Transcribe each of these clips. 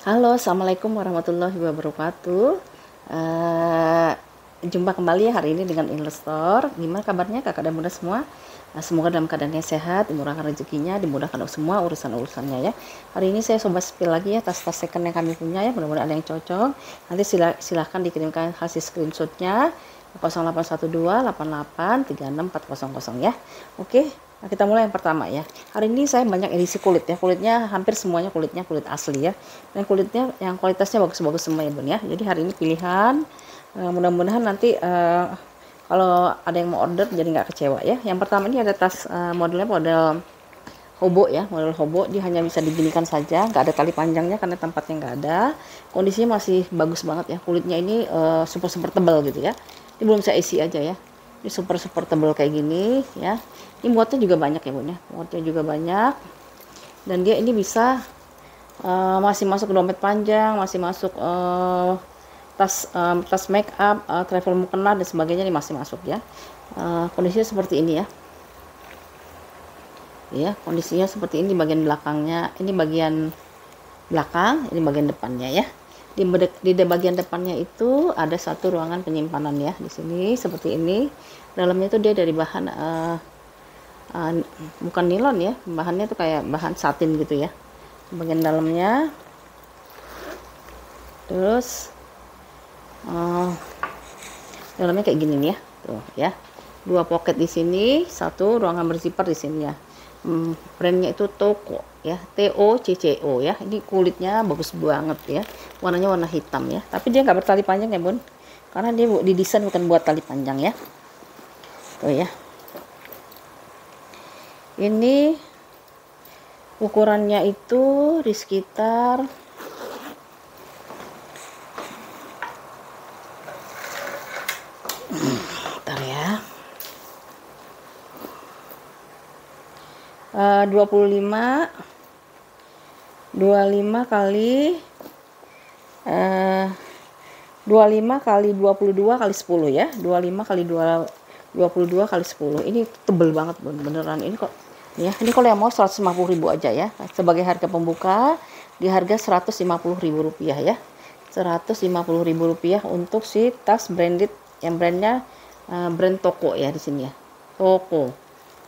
Halo, assalamualaikum warahmatullahi wabarakatuh. Jumpa kembali hari ini dengan Investor. Gimana kabarnya kakak dan bunda semua? Semoga dalam keadaan yang sehat, dimurahkan rezekinya, dimudahkan semua urusan-urusannya ya. Hari ini saya coba spill lagi ya tas-tas second yang kami punya ya, mudah-mudahan ada yang cocok. Nanti silahkan dikirimkan hasil screenshotnya 0812883640 ya. Oke. Nah, kita mulai yang pertama ya. Hari ini saya banyak edisi kulit ya. Kulitnya hampir semuanya kulit asli ya. Dan kulitnya yang kualitasnya bagus-bagus semua ya bun ya. Jadi hari ini pilihan. Mudah-mudahan nanti kalau ada yang mau order jadi nggak kecewa ya. Yang pertama ini ada tas modelnya model hobo ya. Model hobo dia hanya bisa diginikan saja. Nggak ada tali panjangnya karena tempatnya nggak ada. Kondisinya masih bagus banget ya. Kulitnya ini super tebal gitu ya. Ini belum saya isi aja ya. Ini super tebal kayak gini ya. Ini muatnya juga banyak ya bun ya, muatnya juga banyak, dan dia ini bisa masih masuk dompet panjang, masih masuk tas make up, travel mukena dan sebagainya, ini masih masuk ya. Kondisinya seperti ini ya, kondisinya seperti ini. Bagian belakangnya, ini bagian belakang, ini bagian depannya ya. Di bagian depannya itu ada satu ruangan penyimpanan ya, di sini seperti ini. Dalamnya itu dia dari bahan bukan nilon ya, bahannya tuh kayak bahan satin gitu ya, bagian dalamnya. Terus dalamnya kayak gini nih ya, tuh ya, 2 pocket di sini, satu ruangan berzipper di sini ya. Brandnya itu Toko ya, TOCCO ya. Ini kulitnya bagus banget ya, warnanya warna hitam ya, tapi dia nggak bertali panjang ya bun, karena dia didesain bukan buat tali panjang ya. Tuh ya, ini ukurannya itu di sekitar 25 kali 25 kali 22 kali 10 ya. 25 kali 22 kali 10. Ini tebel banget beneran ini kok. Ya, ini kalau yang mau 150.000 aja ya. Sebagai harga pembuka di harga Rp150.000 ya. Rp150.000 untuk si tas branded yang brandnya brand Toko ya di sini ya. Toko.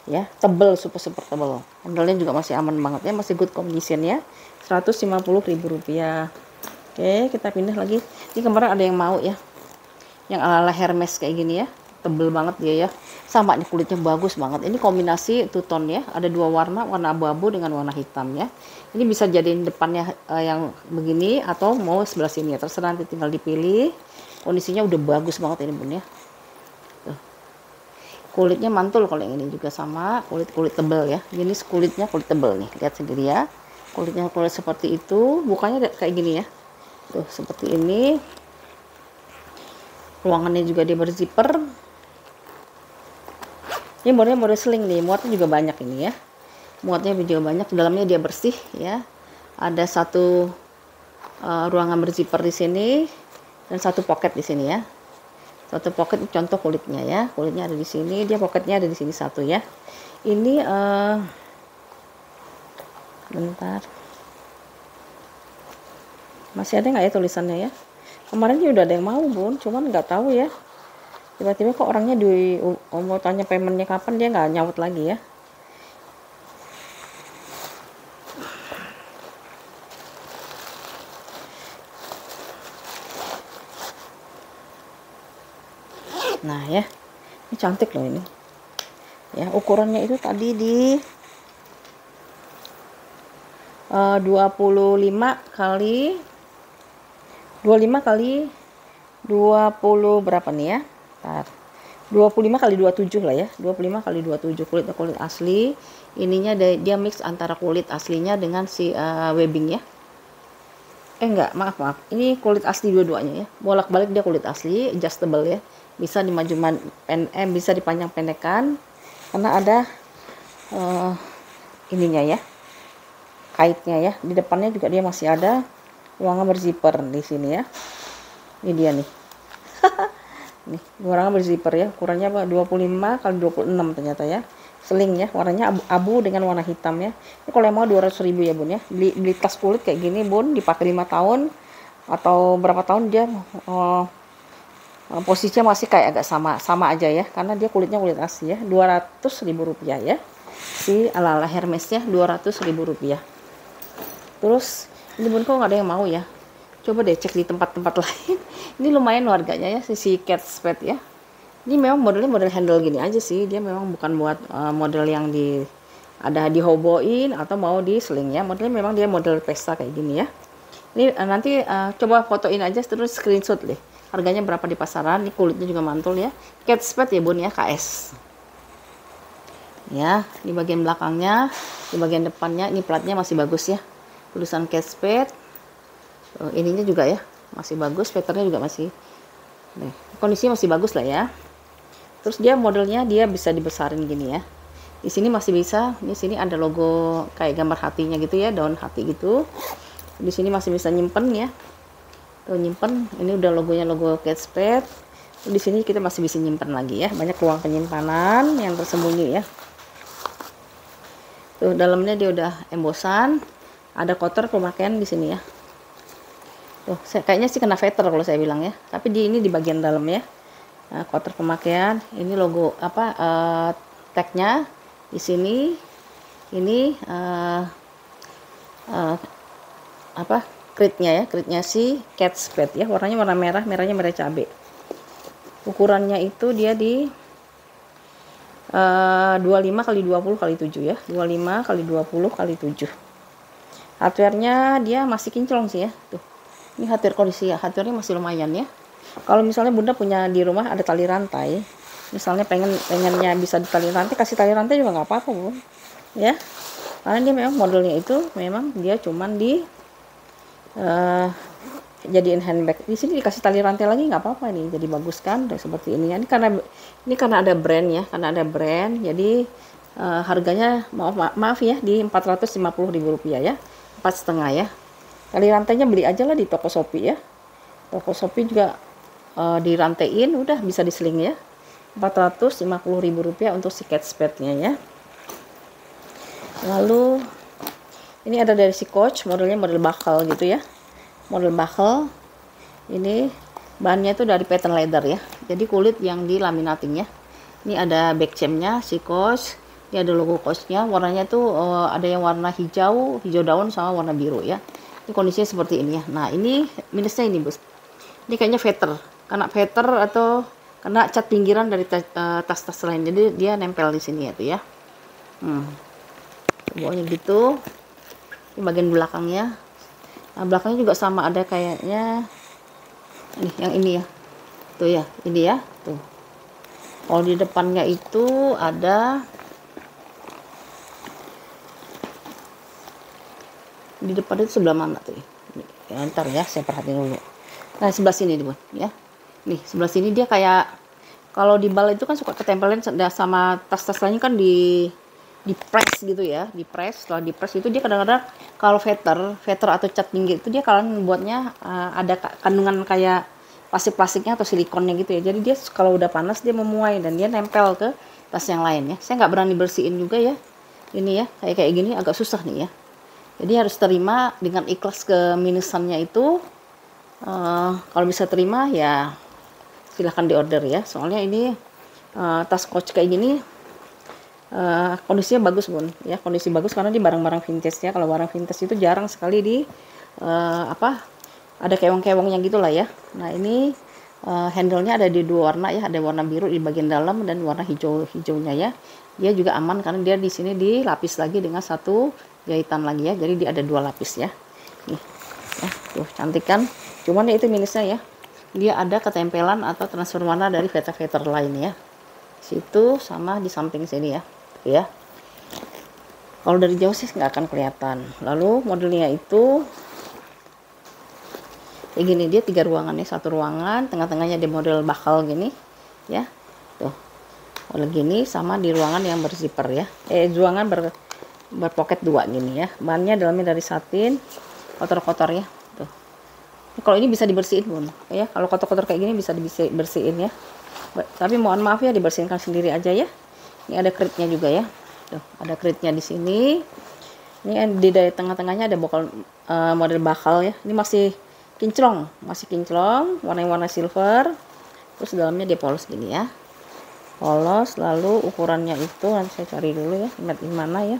Ya, tebel, super tebel. Handle-nya juga masih aman banget ya, masih good condition ya. Rp150.000. Oke, kita pindah lagi. Ini kemarin ada yang mau ya, yang ala Hermes kayak gini ya, tebel banget dia ya. Sama nih, kulitnya bagus banget. Ini kombinasi two tone ya, ada 2 warna, warna abu-abu dengan warna hitam ya. Ini bisa jadiin depannya yang begini atau mau sebelah sini ya, terserah, nanti tinggal dipilih. Kondisinya udah bagus banget ini bun ya. Kulitnya mantul. Kalau yang ini juga sama, kulit tebal ya. Ini kulitnya kulit tebal nih, lihat sendiri ya. Kulitnya kulit seperti itu, bukannya kayak gini ya. Tuh seperti ini. Ruangannya juga dia berzipper. Ini modelnya model sling nih, muatnya juga banyak ini ya. Muatnya juga banyak, dalamnya dia bersih ya. Ada satu ruangan berzipper di sini dan satu pocket di sini ya. Satu pocket, contoh kulitnya ya, kulitnya ada di sini, dia pocketnya ada di sini satu ya. Ini bentar, masih ada nggak ya tulisannya ya? Kemarin juga udah ada yang mau bun, cuman nggak tahu ya, tiba-tiba kok orangnya mau tanya paymentnya kapan, dia nggak nyaut lagi ya. Nah ya, ini cantik loh ini ya. Ukurannya itu tadi di 25 kali 20 berapa nih ya, 25 kali 27 lah ya. 25 kali 27, kulit asli. Ininya dia mix antara kulit aslinya dengan si webbing ya. Enggak, maaf, ini kulit asli dua-duanya ya, bolak-balik dia kulit asli, adjustable ya, bisa bisa dipanjang pendekkan karena ada ininya ya, kaitnya ya. Di depannya juga dia masih ada ruangan berzipper di sini ya. Ini dia nih. Nih, ruangan berzipper ya. Ukurannya apa? 25 kali 26 ternyata ya. seling ya, warnanya abu dengan warna hitam ya. Ini kalau yang mau 200.000 ya bun ya. Beli tas kulit kayak gini bun, dipakai 5 tahun atau berapa tahun dia posisinya masih kayak agak sama aja ya, karena dia kulitnya kulit asli ya. 200.000 rupiah ya, si ala-ala Hermes ya, 200.000 rupiah. Terus ini bun kok nggak ada yang mau ya, coba deh cek di tempat-tempat lain. Ini lumayan harganya ya, si cat spade ya. Ini memang modelnya model handle gini aja sih, dia memang bukan buat model yang ada dihoboin atau mau di sling ya. Modelnya memang dia model pesta kayak gini ya. Ini nanti coba fotoin aja terus screenshot deh. Harganya berapa di pasaran. Ini kulitnya juga mantul ya. Cat spade ya bun ya, KS. Ya, di bagian belakangnya, di bagian depannya ini platnya masih bagus ya. Tulisan cat spade. Ininya juga ya, masih bagus. Patternnya juga masih. Nih, kondisinya masih bagus lah ya. Terus dia modelnya dia bisa dibesarin gini ya. Di sini masih bisa. Di sini ada logo kayak gambar hatinya gitu ya, daun hati gitu. Di sini masih bisa nyimpen ya. Tuh nyimpen. Ini udah logonya logo cat spade. Di sini kita masih bisa nyimpen lagi ya. Banyak ruang penyimpanan yang tersembunyi ya. Tuh dalamnya dia udah embosan. Ada kotor pemakaian di sini ya. Tuh kayaknya sih kena veter kalau saya bilang ya. Tapi ini di bagian dalam ya. Nah, kotor pemakaian, ini logo apa tagnya di sini, ini apa kritnya ya, kritnya si cat spade ya, warnanya warna merah, merahnya merah cabai. Ukurannya itu dia di 25 kali 20 kali 7 ya, 25 kali 20 kali 7. Hardware-nya dia masih kinclong sih ya, tuh. Ini hardware kondisi ya, hardware-nya masih lumayan ya. Kalau misalnya bunda punya di rumah ada tali rantai, misalnya pengennya bisa di tali rantai, kasih tali rantai juga nggak apa-apa bun, ya. Karena dia memang modelnya itu memang dia cuman di jadiin handbag. Di sini dikasih tali rantai lagi nggak apa-apa nih, jadi bagus kan, seperti ini. Ini karena ada brand ya, karena ada brand, jadi harganya maaf ya di 450.000 rupiah ya, 4,5 ya. Tali rantainya beli aja lah di toko Shopee ya. Toko Shopee juga dirantain udah bisa diseling ya. 450.000 rupiah untuk si cat spade-nya ya. Lalu ini ada dari si Coach, modelnya model buckle gitu ya. Model buckle. Ini bahannya itu dari pattern leather ya. Jadi kulit yang dilaminating ya. Ini ada back chain-nya si Coach. Ini ada logo Coach-nya. Warnanya tuh ada yang warna hijau daun sama warna biru ya. Ini kondisinya seperti ini ya. Nah, ini minusnya ini, Bos. Ini kayaknya veter. Kena veter atau kena cat pinggiran dari tas-tas lain. Jadi dia nempel di sini ya tuh ya. Bawahnya gitu. Ini bagian belakangnya. Nah, belakangnya juga sama, ada kayaknya nih yang ini ya. Tuh ya, ini ya, tuh. Kalau di depannya itu ada di depan itu sebelah mana tuh ya, ntar ya saya perhatiin dulu. Nah sebelah sini nih bun ya, nih sebelah sini dia kayak kalau di bal itu kan suka ketempelin sama tas-tas lainnya kan di press gitu ya, di press. Setelah di press itu dia kadang-kadang kalau veter atau cat pinggir itu dia kalian buatnya ada kandungan kayak plastiknya atau silikonnya gitu ya. Jadi dia kalau udah panas dia memuai dan dia nempel ke tas yang lain ya. Saya nggak berani bersihin juga ya. Ini ya kayak gini agak susah nih ya. Jadi harus terima dengan ikhlas ke minusannya itu. Kalau bisa terima ya silahkan diorder ya. Soalnya ini tas Coach kayak gini kondisinya bagus bun ya, kondisi bagus karena di barang-barang vintage ya. Kalau barang vintage itu jarang sekali di ada kewang-kewangnya gitulah ya. Nah ini handle-nya ada di dua warna ya, ada warna biru di bagian dalam dan warna hijaunya ya. Dia juga aman karena dia di sini dilapis lagi dengan satu jahitan lagi ya. Jadi dia ada dua lapis ya. Nih, ya, tuh cantik kan. Cuman ya itu minusnya ya. Dia ada ketempelan atau transfer warna dari veter-veter lain ya. Situ sama di samping sini ya. Ya. Kalau dari jauh sih nggak akan kelihatan. Lalu modelnya itu kayak gini, dia 3 ruangan nih, 1 ruangan, tengah-tengahnya dia model bakal gini ya. Tuh. Model gini sama di ruangan yang berzipper ya. Ruangan berpoket 2 gini ya. Bahannya dalamnya dari satin, kotor-kotor ya. Tuh. Kalau ini bisa dibersihin bun ya. Kalau kotor-kotor kayak gini bisa dibersihin ya. Tapi mohon maaf ya, dibersihkan sendiri aja ya. Ini ada kritnya juga ya. Tuh, ada kritnya di sini. Ini di dari tengah-tengahnya ada model bakal ya. Ini masih kinclong, warna-warna silver. Terus dalamnya dia polos gini ya. Polos, lalu ukurannya itu nanti saya cari dulu ya, made in mana ya.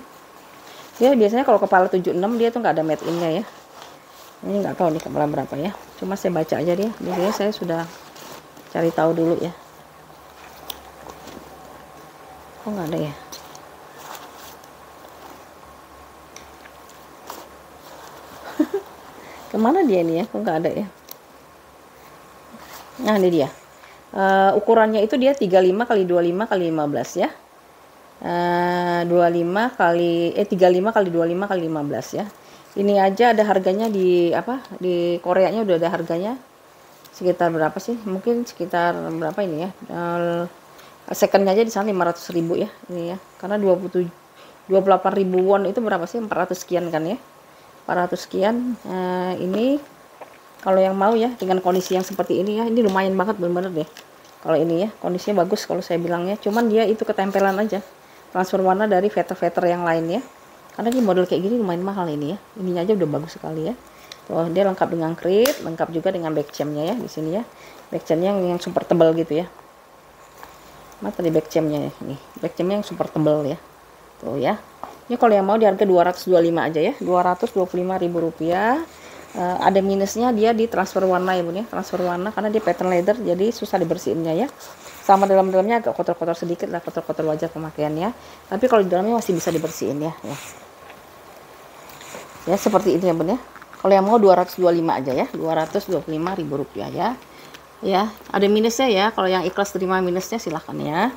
Dia biasanya kalau kepala 76 dia tuh nggak ada made in-nya ya. Ini nggak tahu nih kepala berapa ya. Cuma saya baca aja dia. Biasanya saya sudah cari tahu dulu ya. Kok nggak ada ya? Kemana dia nih ya? Kok nggak ada ya? Nah ini dia. Ukurannya itu dia 35 kali 25 kali 15 ya. 35 kali 25 kali 15 ya. Ini aja ada harganya di di Koreanya udah ada harganya sekitar berapa sih? Mungkin sekitar berapa ini ya? Secondnya aja di sana 500.000 ya ini ya. Karena 28.000 won itu berapa sih? 400 sekian kan ya. 400 sekian. Ini kalau yang mau ya dengan kondisi yang seperti ini ya, ini lumayan banget bener-bener deh. Kalau ini ya, kondisinya bagus kalau saya bilangnya. Cuman dia itu ketempelan aja. Transfer warna dari veter-veter yang lain ya. Karena ini model kayak gini lumayan mahal ini ya. Ininya aja udah bagus sekali ya. Tuh, dia lengkap dengan krit, lengkap juga dengan back chainnya ya di sini ya. Back chainnya yang super tebal gitu ya. Mana tadi back chainnya ya? Nih, back chainnya yang super tebal ya. Tuh ya. Ini kalau yang mau di harga 225 aja ya. 225.000 rupiah. Ada minusnya dia di transfer warna ya bun ya, transfer warna karena dia pattern leather jadi susah dibersihinnya ya. Sama dalamnya agak kotor-kotor sedikit lah, kotor-kotor wajar pemakaiannya, tapi kalau di dalamnya masih bisa dibersihin ya. Ya seperti ini ya bun ya. Kalau yang mau 225 aja ya, 225.000 rupiah ya. Ya ada minusnya ya, kalau yang ikhlas terima minusnya silahkan ya.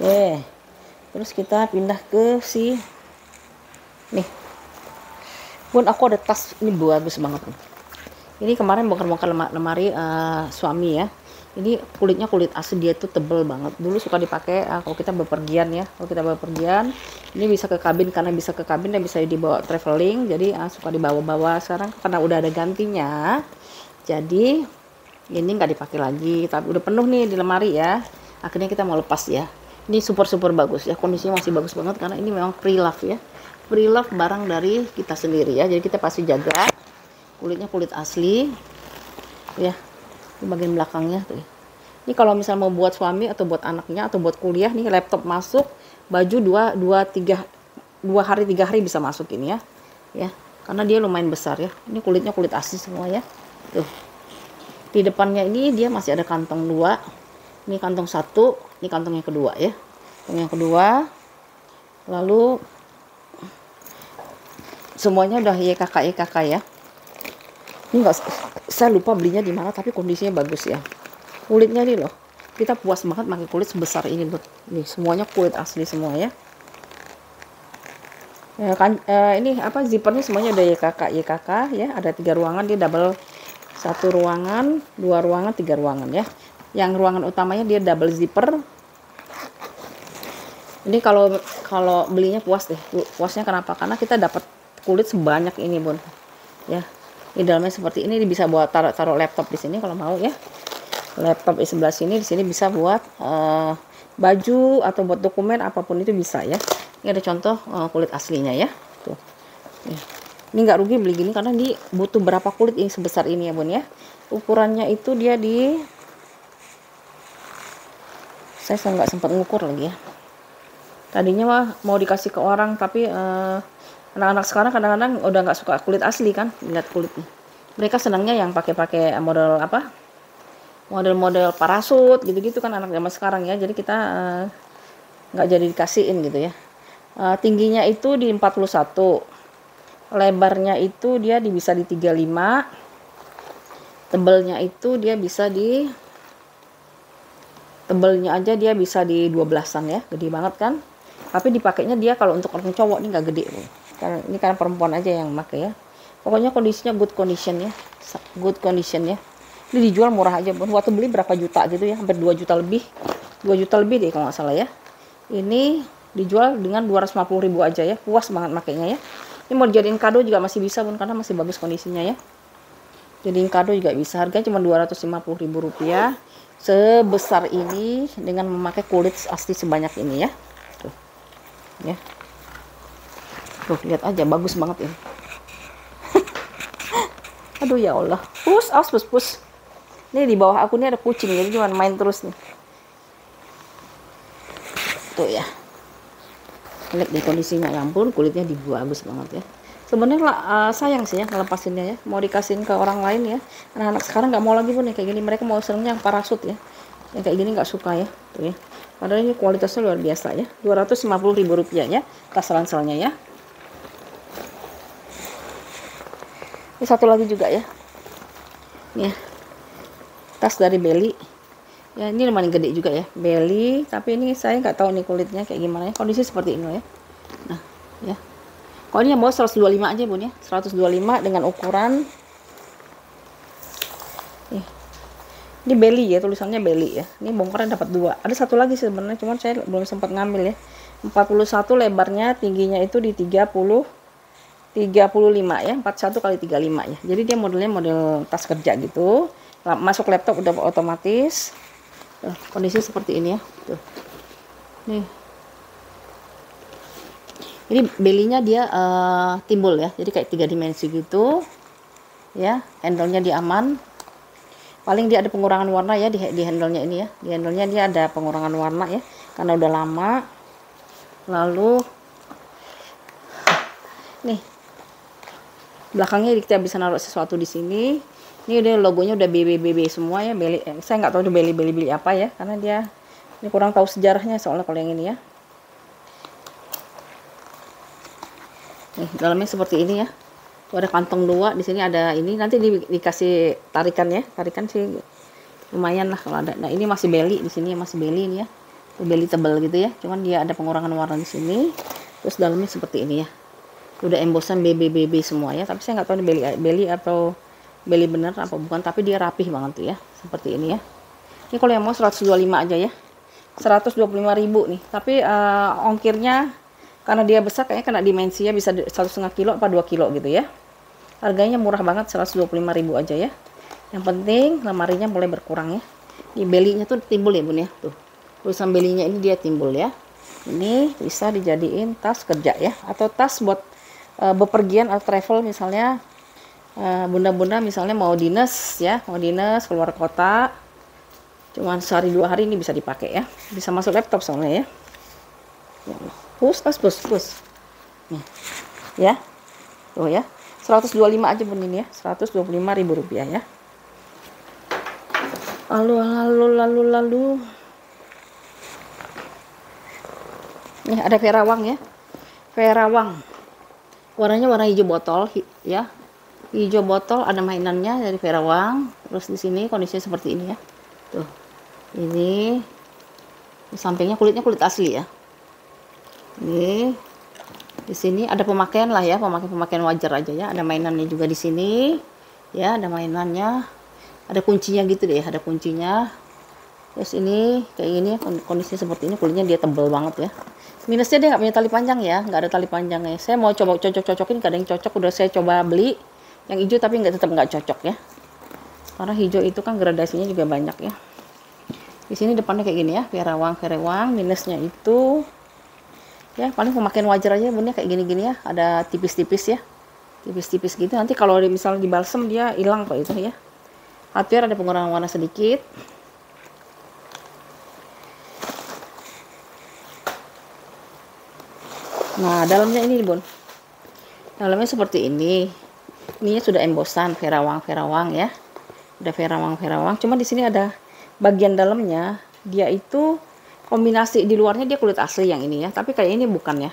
Oke, terus kita pindah ke si nih bun, aku ada tas ini bagus banget nih. Ini kemarin bongkar-bongkar lemari suami ya. Ini kulitnya kulit asli, dia tuh tebel banget. Dulu suka dipakai kalau kita bepergian ya. Kalau kita bepergian, ini bisa ke kabin karena bisa ke kabin dan bisa dibawa traveling. Jadi suka dibawa-bawa. Sekarang karena udah ada gantinya, jadi ini nggak dipakai lagi. Tapi udah penuh nih di lemari ya. Akhirnya kita mau lepas ya. Ini super bagus ya. Kondisinya masih bagus banget karena ini memang pre-love ya. Pre-love barang dari kita sendiri ya, jadi kita pasti jaga kulitnya kulit asli ya. Di bagian belakangnya tuh ya. Ini kalau misal mau buat suami atau buat anaknya atau buat kuliah nih, laptop masuk, baju 2 hari 3 hari bisa masuk ini ya. Ya karena dia lumayan besar ya. Ini kulitnya kulit asli semua ya. Tuh di depannya ini dia masih ada kantong 2, ini kantong 1, ini kantong yang kedua ya, kantong yang kedua. Lalu semuanya udah YKK ya. Ini enggak, saya lupa belinya di mana tapi kondisinya bagus ya. Kulitnya nih loh, kita puas banget pakai kulit sebesar ini loh. Nih semuanya kulit asli semua ya. Ya kan ini zippernya semuanya udah YKK ya. Ada 3 ruangan, dia double, 1 ruangan, 2 ruangan, 3 ruangan ya. Yang ruangan utamanya dia double zipper. Ini kalau belinya puas deh. Puasnya kenapa? Karena kita dapat kulit sebanyak ini bun ya. Di dalamnya seperti ini, bisa buat taruh laptop di sini kalau mau ya. Laptop di sebelah sini, di sini bisa buat baju atau buat dokumen apapun itu bisa ya. Ini ada contoh kulit aslinya ya. Tuh. Ini nggak rugi beli gini karena ini butuh berapa kulit ini sebesar ini ya bun ya. Ukurannya itu dia saya nggak sempat ngukur lagi ya. Tadinya mah mau dikasih ke orang tapi anak-anak sekarang kadang-kadang udah nggak suka kulit asli kan, lihat kulitnya. Mereka senangnya yang pakai model model parasut gitu-gitu kan anak zaman sekarang ya. Jadi kita nggak jadi dikasihin gitu ya. Tingginya itu di 41, lebarnya itu dia bisa di 35, tebelnya itu dia bisa tebelnya aja dia bisa di 12-an ya, gede banget kan. Tapi dipakainya dia kalau untuk orang cowok ini nggak gede loh. Karena ini kan perempuan aja yang pakai ya. Pokoknya kondisinya good condition ya. Good condition ya. Ini dijual murah aja bun. Waktu beli berapa juta gitu ya, hampir 2 juta lebih. 2 juta lebih deh kalau nggak salah ya. Ini dijual dengan 250.000 aja ya. Puas banget makainya ya. Ini mau dijadiin kado juga masih bisa bun karena masih bagus kondisinya ya. Jadiin kado juga bisa. Harganya cuma 250.000 rupiah. Sebesar ini dengan memakai kulit asli sebanyak ini ya. ya. Tuh lihat aja, bagus banget ini. Aduh ya Allah, push. Ini di bawah aku nih ada kucing, jadi cuma main terus nih. Tuh ya, lihat deh kondisinya, ya ampun, kulitnya bagus banget ya. Sebenarnya sayang sih ya ngelepasinnya ya, mau dikasihin ke orang lain ya. Anak-anak sekarang nggak mau lagi pun ya kayak gini, mereka mau senengnya yang parasut ya. Yang kayak gini nggak suka ya, tuh ya. Padahal ini kualitasnya luar biasa ya, Rp250.000 ya, tas ranselnya ya. Ini satu lagi juga ya, ini ya, tas dari Belly. Ya ini lumayan gede juga ya, Belly, tapi ini saya nggak tahu nih kulitnya kayak gimana ya, kondisi seperti ini ya. Nah ya, kalau ini yang bawa 125 aja bun ya, 125 dengan ukuran ini Belly ya, tulisannya Belly ya. Ini bongkarnya dapat 2. Ada satu lagi sebenarnya, cuman saya belum sempat ngambil ya. 41 lebarnya, tingginya itu di 35 ya, 41 kali 35 ya. Jadi dia modelnya model tas kerja gitu. Masuk laptop udah otomatis. Kondisi seperti ini ya. Tuh. Nih. Ini Belly-nya dia timbul ya. Jadi kayak 3 dimensi gitu. Ya, handle-nya dia aman. Paling dia ada pengurangan warna ya di handle-nya ini ya. Di handle-nya dia ada pengurangan warna ya, karena udah lama. Lalu nih belakangnya kita bisa naruh sesuatu di sini. Ini udah logonya udah BB semua ya. Belly, saya nggak tahu itu Belly apa ya, karena dia ini kurang tahu sejarahnya soalnya kalau yang ini ya. Nih dalamnya seperti ini ya. Tuh ada kantong 2, di sini ada ini, nanti dikasih tarikan ya. Tarikan sih lumayan lah kalau ada. Nah, ini masih Belly, di sini masih Belly ini ya. Belly tebal gitu ya. Cuman dia ada pengurangan warna di sini. Terus dalamnya seperti ini ya. Udah embosan BB semua ya. Tapi saya nggak tahu ini Belly atau Belly bener apa bukan, tapi dia rapih banget tuh ya. Seperti ini ya. Ini kalau yang mau 125 aja ya. 125.000 nih. Tapi ongkirnya karena dia besar kayaknya kena dimensinya bisa 1,5 kilo apa 2 kilo gitu ya. Harganya murah banget, 125.000 aja ya. Yang penting lemarinya mulai berkurang ya. Di Belly-nya tuh timbul ya bun ya. Tuh tulisan Belly-nya ini dia timbul ya. Ini bisa dijadiin tas kerja ya, atau tas buat bepergian atau travel misalnya. Bunda-bunda misalnya mau dinas ya, mau dinas keluar kota. Cuman sehari 2 hari ini bisa dipakai ya. Bisa masuk laptop soalnya ya. Push. Nih. Ya. Tuh ya. 125 aja bun ini ya. 125.000 rupiah ya. Lalu. Nih ada Ferawang ya. Ferawang. Warnanya warna hijau botol ya. Hijau botol, ada mainannya dari Ferawang. Terus di sini kondisinya seperti ini ya. Tuh. Ini di sampingnya kulitnya kulit asli ya. Ini di sini ada pemakaian lah ya, pemakaian wajar aja ya. Ada mainannya juga di sini ya, ada mainannya, ada kuncinya gitu deh, ada kuncinya. Terus ini kayak gini kondisinya seperti ini, kulitnya dia tebal banget ya. Minusnya dia nggak punya tali panjang ya, nggak ada tali panjangnya. Saya mau coba cocok-cocokin, kadang cocok, udah saya coba beli yang hijau tapi tetap nggak cocok ya, karena hijau itu kan gradasinya juga banyak ya. Di sini depannya kayak gini ya, Ferawang. Minusnya itu ya paling pemakaian wajar aja bunda, kayak gini-gini ya, ada tipis-tipis ya, tipis-tipis gitu. Nanti kalau misalnya di balsem dia hilang kok itu ya. Hardware ada pengurangan warna sedikit. Nah dalamnya ini bun, dalamnya seperti ini. Ininya sudah embosan Ferawang ya, udah Ferawang. Cuma di sini ada bagian dalamnya, dia itu kombinasi, di luarnya dia kulit asli yang ini ya, tapi kayak ini bukan ya.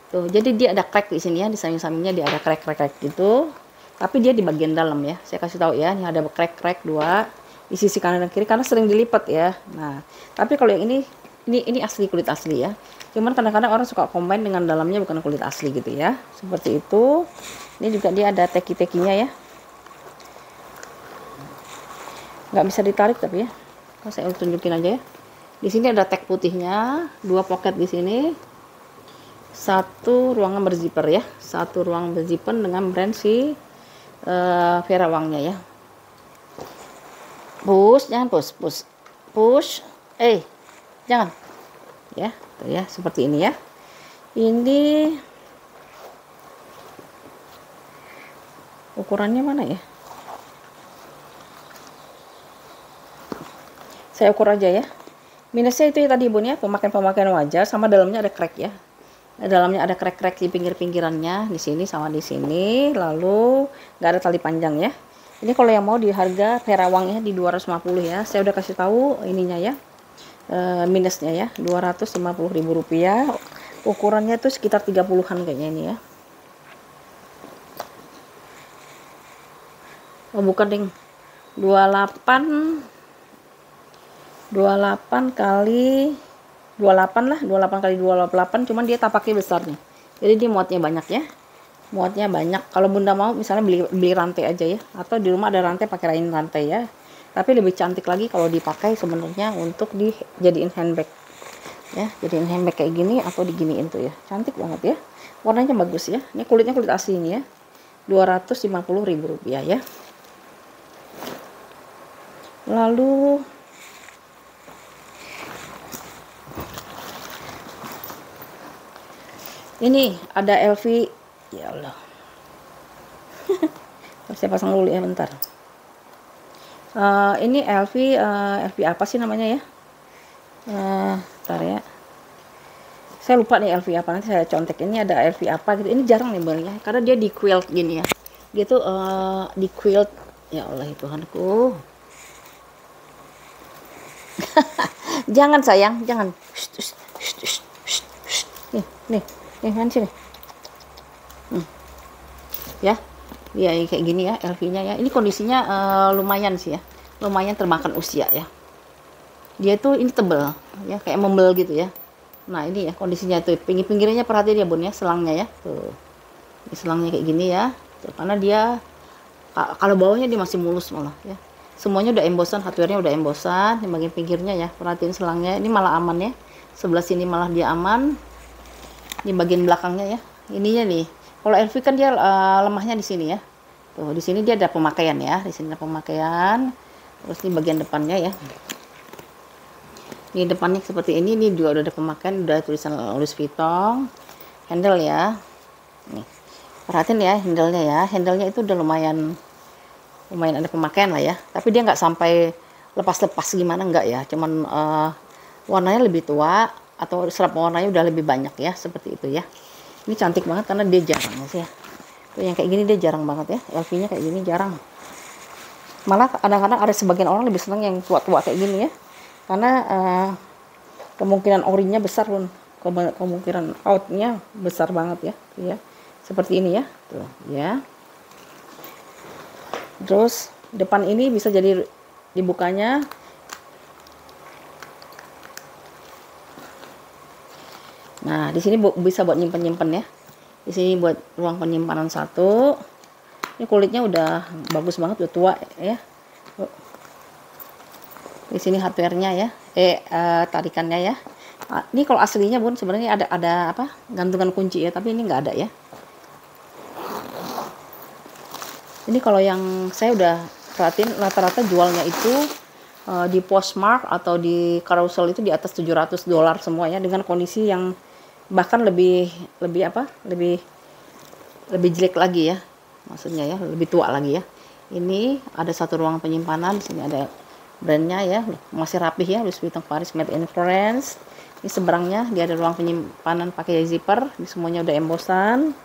Tuh, jadi dia ada crack di sini ya, di samping-sampingnya dia ada crack gitu. Tapi dia di bagian dalam ya. Saya kasih tahu ya, ini ada crack 2 di sisi kanan dan kiri karena sering dilipat ya. Nah, tapi kalau yang ini asli, kulit asli ya. Cuman kadang-kadang orang suka combine dengan dalamnya bukan kulit asli gitu ya. Seperti itu. Ini juga dia ada teki-tekinya ya. Nggak bisa ditarik tapi ya. Saya tunjukin aja ya. Di sini ada tag putihnya, 2 pocket di sini, 1 ruangan berzipper ya, 1 ruang berzipper dengan brand si Ferawangnya ya. Jangan push, jangan ya, tuh ya seperti ini ya. Ini ukurannya mana ya? Saya ukur aja ya. Minusnya itu ya tadi bun ya, pemakaian wajah, sama dalamnya ada crack ya. Dalamnya ada crack-crack di pinggir-pinggirannya, di sini sama di sini. Lalu nggak ada tali panjang ya. Ini kalau yang mau di harga Perawang ya di 250 ya. Saya udah kasih tahu ininya ya, minusnya ya, Rp250.000. Ukurannya tuh sekitar 30-an kayaknya ini ya. Oh bukan ding, 28 kali 28 lah, 28 kali 28, cuman dia tapaknya besar nih. Jadi dia muatnya banyak ya. Muatnya banyak. Kalau Bunda mau misalnya beli rantai aja ya, atau di rumah ada rantai pakai kain rantai ya. Tapi lebih cantik lagi kalau dipakai sebenarnya untuk dijadiin handbag. Ya, jadiin handbag kayak gini atau diginiin tuh ya. Cantik banget ya. Warnanya bagus ya. Ini kulitnya kulit asli ini ya. Rp250.000 ya. Lalu ini ada LV, ya Allah. Saya pasang dulu ya bentar. Ini LV, LV apa sih namanya ya? Bentar ya. Saya lupa nih LV apa, nanti saya contek. Ini ada LV apa gitu. Ini jarang nih bang ya, karena dia di quilt gini ya. Dia tuh di quilt. Ya Allah Tuhanku. Jangan sayang, jangan. Nih. Kan sini. Ya. Ya kayak gini ya LV-nya ya. Ini kondisinya lumayan sih ya. Lumayan termakan usia ya. Dia tuh ini tebel ya, kayak membel gitu ya. Nah, ini ya kondisinya tuh. Pinggir-pinggirnya perhatiin ya, Bun ya, selangnya ya. Tuh. Ini selangnya kayak gini ya. Tuh, karena dia kalau bawahnya dia masih mulus malah ya. Semuanya udah embosan, hardware-nya udah embosan. Di bagian pinggirnya ya, perhatiin selangnya. Ini malah aman ya. Sebelah sini malah dia aman. Di bagian belakangnya ya, ininya nih. Kalau LV kan dia lemahnya di sini ya. Tuh di sini dia ada pemakaian ya, di sini ada pemakaian. Terus di bagian depannya ya, ini depannya seperti ini juga udah ada pemakaian, udah tulisan Louis Vuitton. Handle ya, nih perhatiin ya handle-nya ya, handle-nya itu udah lumayan ada pemakaian lah ya. Tapi dia nggak sampai lepas-lepas gimana, enggak ya, cuman warnanya lebih tua atau serap warnanya udah lebih banyak ya, seperti itu ya. Ini cantik banget karena dia jarang sih ya. Tuh, yang kayak gini dia jarang banget ya, LV-nya kayak gini jarang. Malah kadang-kadang ada sebagian orang lebih senang yang tua-tua kayak gini ya, karena kemungkinan orinya besar pun, kemungkinan outnya besar banget ya. Tuh ya, seperti ini ya, tuh ya. Terus depan ini bisa jadi dibukanya. Nah, di sini bisa buat nyimpen ya. Di sini buat ruang penyimpanan satu. Ini kulitnya udah bagus banget, udah tua ya. Di sini hardware-nya ya. Tarikannya ya. Ini kalau aslinya Bun sebenarnya ada apa? Gantungan kunci ya, tapi ini nggak ada ya. Ini kalau yang saya udah perhatiin rata-rata jualnya itu di Postmark atau di Carousel itu di atas $700 semuanya, dengan kondisi yang bahkan lebih jelek lagi ya, maksudnya ya lebih tua lagi ya. Ini ada satu ruang penyimpanan, di sini ada brandnya ya, masih rapih ya, Louis Vuitton Paris Made in France. Ini seberangnya dia ada ruang penyimpanan pakai zipper, ini semuanya udah embosan.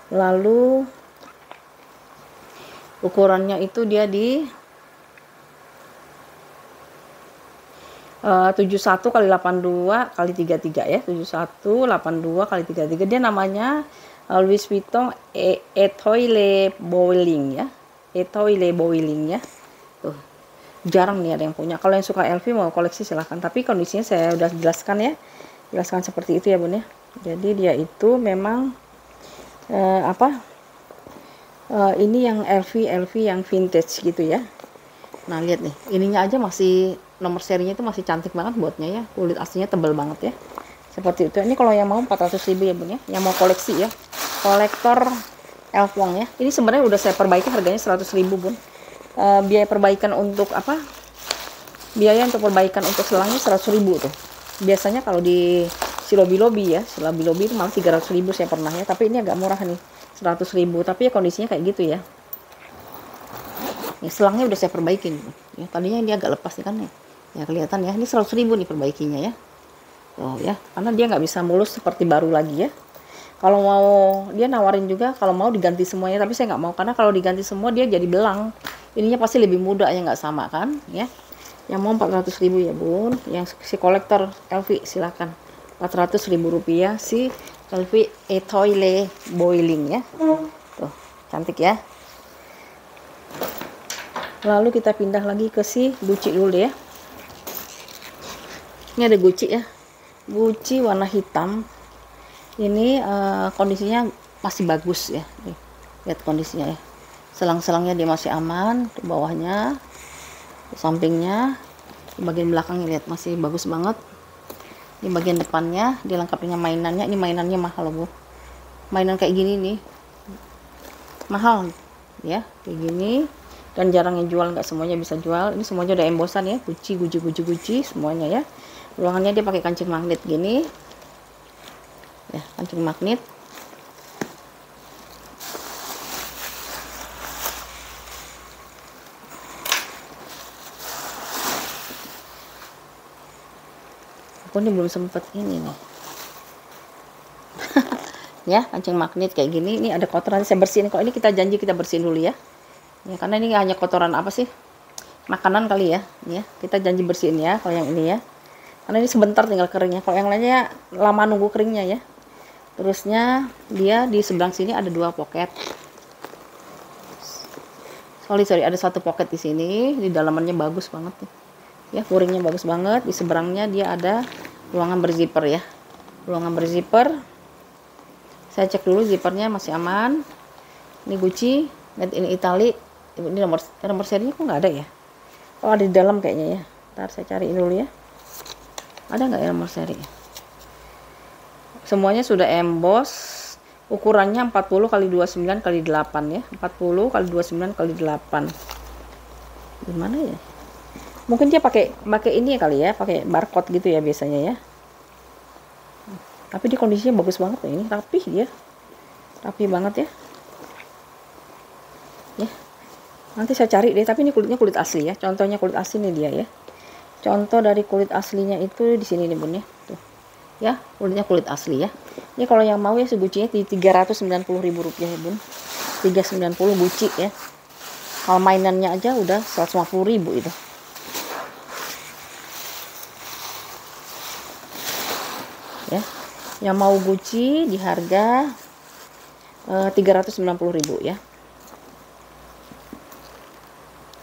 Lalu ukurannya itu dia di 71 kali 82 kali 33 ya, 71 82 kali 33. Dia namanya Louis Vuitton Etoile Bowling ya, Etoile Bowling ya. Tuh jarang nih ada yang punya. Kalau yang suka LV mau koleksi silahkan, tapi kondisinya saya udah jelaskan ya, jelaskan seperti itu ya Bun ya. Jadi dia itu memang ini yang LV yang vintage gitu ya. Nah lihat nih, ininya aja masih, nomor serinya itu masih cantik banget buatnya ya, kulit aslinya tebal banget ya, seperti itu. Ini kalau yang mau 400.000 ya Bun ya, yang mau koleksi ya, kolektor Elf Wong ya. Ini sebenarnya udah saya perbaiki harganya 100.000 Bun. Biaya perbaikan untuk apa? Biaya untuk perbaikan untuk selangnya 100.000 tuh. Biasanya kalau di si Lobby ya, si Lobby itu malah 300.000 saya pernah ya, tapi ini agak murah nih, 100.000, tapi ya kondisinya kayak gitu ya. Nih, selangnya udah saya perbaikin ya, tadinya dia agak lepas nih kan ya kelihatan ya, ini 100.000 nih perbaikinya ya. Oh ya, karena dia nggak bisa mulus seperti baru lagi ya. Kalau mau dia nawarin juga kalau mau diganti semuanya, tapi saya nggak mau karena kalau diganti semua dia jadi belang. Ininya pasti lebih mudah ya, nggak sama kan ya. Yang mau 400.000 ya bun, yang si kolektor LV silakan 400.000 rupiah si LV Etoile Boiling ya. Tuh cantik ya. Lalu kita pindah lagi ke si Gucci dulu deh ya. Ini ada Gucci ya, Gucci warna hitam. Ini kondisinya masih bagus ya. Nih, lihat kondisinya ya. Selang-selangnya dia masih aman, di bawahnya, di sampingnya, di bagian belakangnya lihat masih bagus banget. Di bagian depannya dilengkapi dengan mainannya. Ini mainannya mahal loh bu. Mainan kayak gini nih mahal ya, kayak gini, dan jarang yang jual, nggak semuanya bisa jual. Ini semuanya udah embosan ya, Gucci semuanya ya. Ruangannya dia pakai kancing magnet gini ya, kancing magnet. Aku ini belum sempet ini nih ya, kancing magnet kayak gini. Ini ada kotoran, saya bersihin kok. Ini kita janji kita bersihin dulu ya, ya karena ini hanya kotoran apa sih, makanan kali ya. Ini ya kita janji bersihin ya kalau yang ini ya, karena ini sebentar tinggal keringnya. Kalau yang lainnya lama nunggu keringnya ya. Terusnya dia di sebelah sini ada 2 pocket. Sorry ada 1 pocket di sini. Di dalamannya bagus banget nih ya, puringnya bagus banget. Di seberangnya dia ada ruangan berzipper ya, ruangan berzipper. Saya cek dulu zippernya masih aman. Ini Gucci made in Italy. Ini nomor serinya kok nggak ada ya? Oh ada di dalam kayaknya ya. Ntar saya cariin dulu ya, ada nggak ya nomor seri. Semuanya sudah emboss. Ukurannya 40 x 29 x 8 ya, 40 x 29 x 8. Gimana ya? Mungkin dia pakai ini ya kali ya, pakai barcode gitu ya biasanya ya. Tapi di kondisinya bagus banget ya, ini rapih dia, rapi banget ya. Ya, nanti saya cari deh. Tapi ini kulitnya kulit asli ya. Contohnya kulit asli nih dia ya. Contoh dari kulit aslinya itu di sini nih bun ya. Tuh ya, kulitnya kulit asli ya. Ini kalau yang mau ya segucinya di 390.000 rupiah ya bun. 390 Gucci ya. Kalau mainannya aja udah 150.000 itu. Ya, yang mau Gucci di harga 390.000 ya.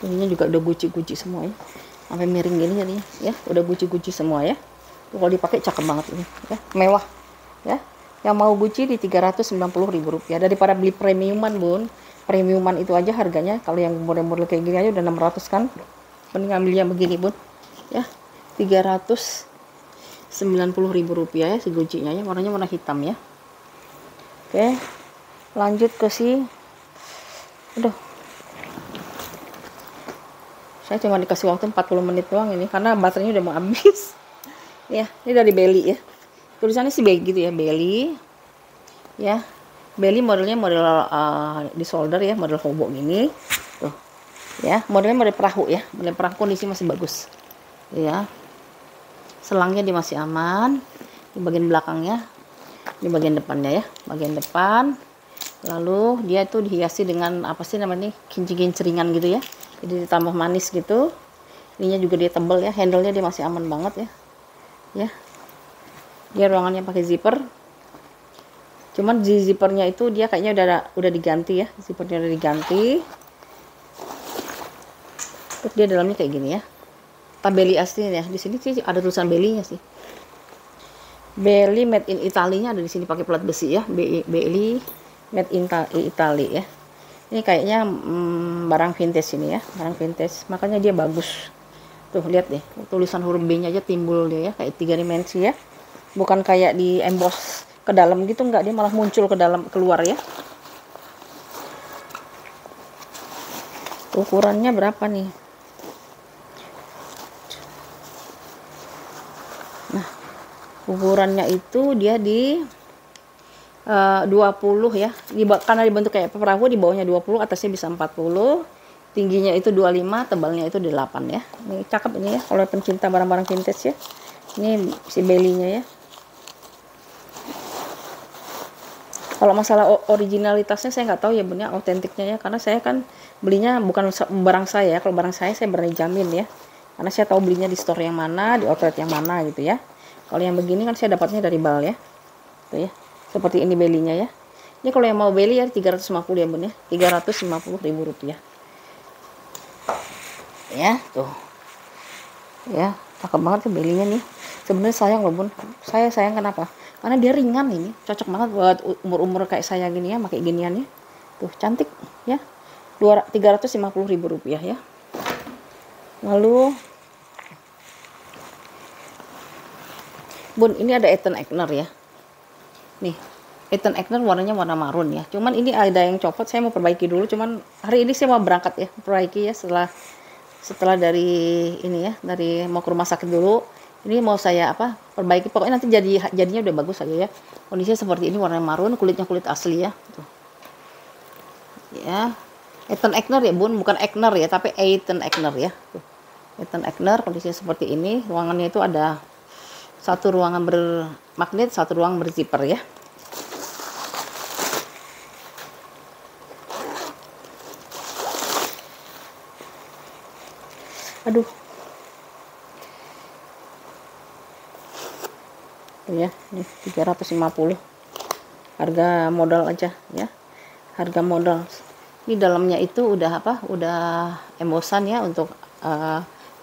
Ininya juga udah Gucci semua ya, sampai miring gini jadinya ya, udah Gucci semua ya. Kalau dipakai cakep banget ini ya, mewah ya. Yang mau Gucci di 390.000 rupiah. Daripada beli premiuman bun, premiuman itu aja harganya kalau yang model-model kayak gini aja udah 600 kan. Mending ambilnya begini bun ya, 390.000 rupiah ya si Gucci nya ya. Warnanya warna hitam ya. Oke, lanjut ke si, aduh, saya cuma dikasih waktu 40 menit doang ini karena baterainya udah mau habis ya. Ini dari Belly ya, tulisannya sih begitu ya, Belly ya. Belly modelnya model di solder ya, model hobo gini tuh ya. Modelnya model perahu ya, model perahu, kondisi masih bagus ya. Selangnya dia masih aman. Di bagian belakangnya, di bagian depannya ya, bagian depan. Lalu dia tuh dihiasi dengan apa sih namanya, kincing-kinceringan gitu ya, jadi ditambah manis gitu. Ininya juga dia tebel ya, handle-nya dia masih aman banget ya. Ya, dia ruangannya pakai zipper. Cuman di zippernya itu dia kayaknya udah diganti ya, zippernya udah diganti. Terus dia dalamnya kayak gini ya, Belly asli ya. Di sini sih ada tulisan Belly-nya sih. Belly made in Italy-nya ada di sini pakai plat besi ya, Belly made in Italy ya. Ini kayaknya barang vintage ini ya, barang vintage, makanya dia bagus. Tuh lihat deh, tulisan huruf B-nya aja timbul dia ya, kayak 3 dimensi ya. Bukan kayak di emboss ke dalam gitu, enggak, dia malah muncul ke dalam, keluar ya. Ukurannya berapa nih? Nah, Ukurannya itu dia di 20 ya. Karena dibentuk kayak perahu, di bawahnya 20, atasnya bisa 40. Tingginya itu 25, tebalnya itu 8 ya. Ini cakep ini ya kalau pencinta barang-barang vintage ya. Ini si belinya ya. Kalau masalah originalitasnya saya nggak tahu ya Bun ya, otentiknya ya, karena saya kan belinya bukan barang saya. Kalau barang saya berani jamin ya, karena saya tahu belinya di store yang mana, di outlet yang mana gitu ya. Kalau yang begini kan saya dapatnya dari Bal ya, tuh ya, seperti ini belinya ya. Ini kalau yang mau beli ya 350 ya Bun ya, 350.000 rupiah ya. Tuh ya, cakep banget tuh belinya nih. Sebenarnya sayang loh Bun, saya sayang kenapa? Karena dia ringan, ini cocok banget buat umur-umur kayak saya gini ya, pakai giniannya. Tuh cantik ya, 350.000 rupiah ya. Lalu Bun, ini ada Ethan Ekner ya. Nih, Ethan Ekner warnanya warna marun ya. Cuman ini ada yang copot, saya mau perbaiki dulu. Cuman hari ini saya mau berangkat ya, perbaiki ya setelah dari ini ya, dari mau ke rumah sakit dulu. Ini mau saya perbaiki, pokoknya nanti jadinya udah bagus aja ya. Kondisinya seperti ini, warna marun, kulitnya kulit asli ya. Tuh. Ya, Ethan Ekner ya Bun, bukan Ekner ya, tapi Ethan Ekner ya. Tuh. Ethan Ekner kondisinya seperti ini. Ruangannya itu ada satu ruangan bermagnet, satu ruang berzipper ya. Aduh. Ya, nih 350. Harga modal aja ya. Harga modal. Ini dalamnya itu udah Udah embosan ya untuk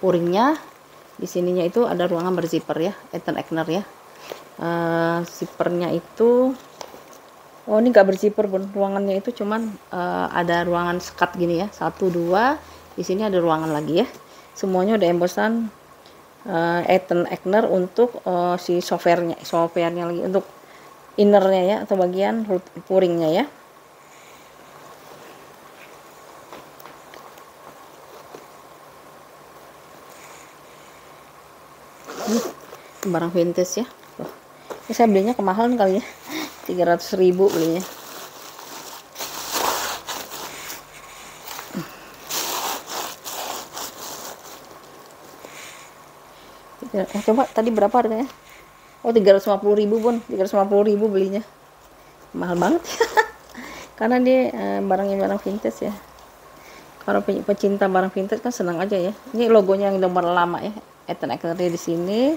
puringnya. Di sininya itu ada ruangan berzipper ya, Ethan Ekner ya. Zippernya itu ini nggak berzipper Bun. Ruangannya itu cuman ada ruangan sekat gini ya. 1 2. Di sini ada ruangan lagi ya. Semuanya udah embosan Ethan Ekner untuk si softwarenya lagi, untuk innernya ya, atau bagian puringnya ya. Barang vintage ya. Ini saya belinya kemahalan kali ya, 300.000 belinya. Coba tadi berapa harganya? Oh 350.000 Bun, 350.000 belinya. Mahal banget karena dia barang vintage ya. Kalau pecinta barang vintage kan senang aja ya. Ini logonya yang nomor lama ya, Ethan Ekner di sini.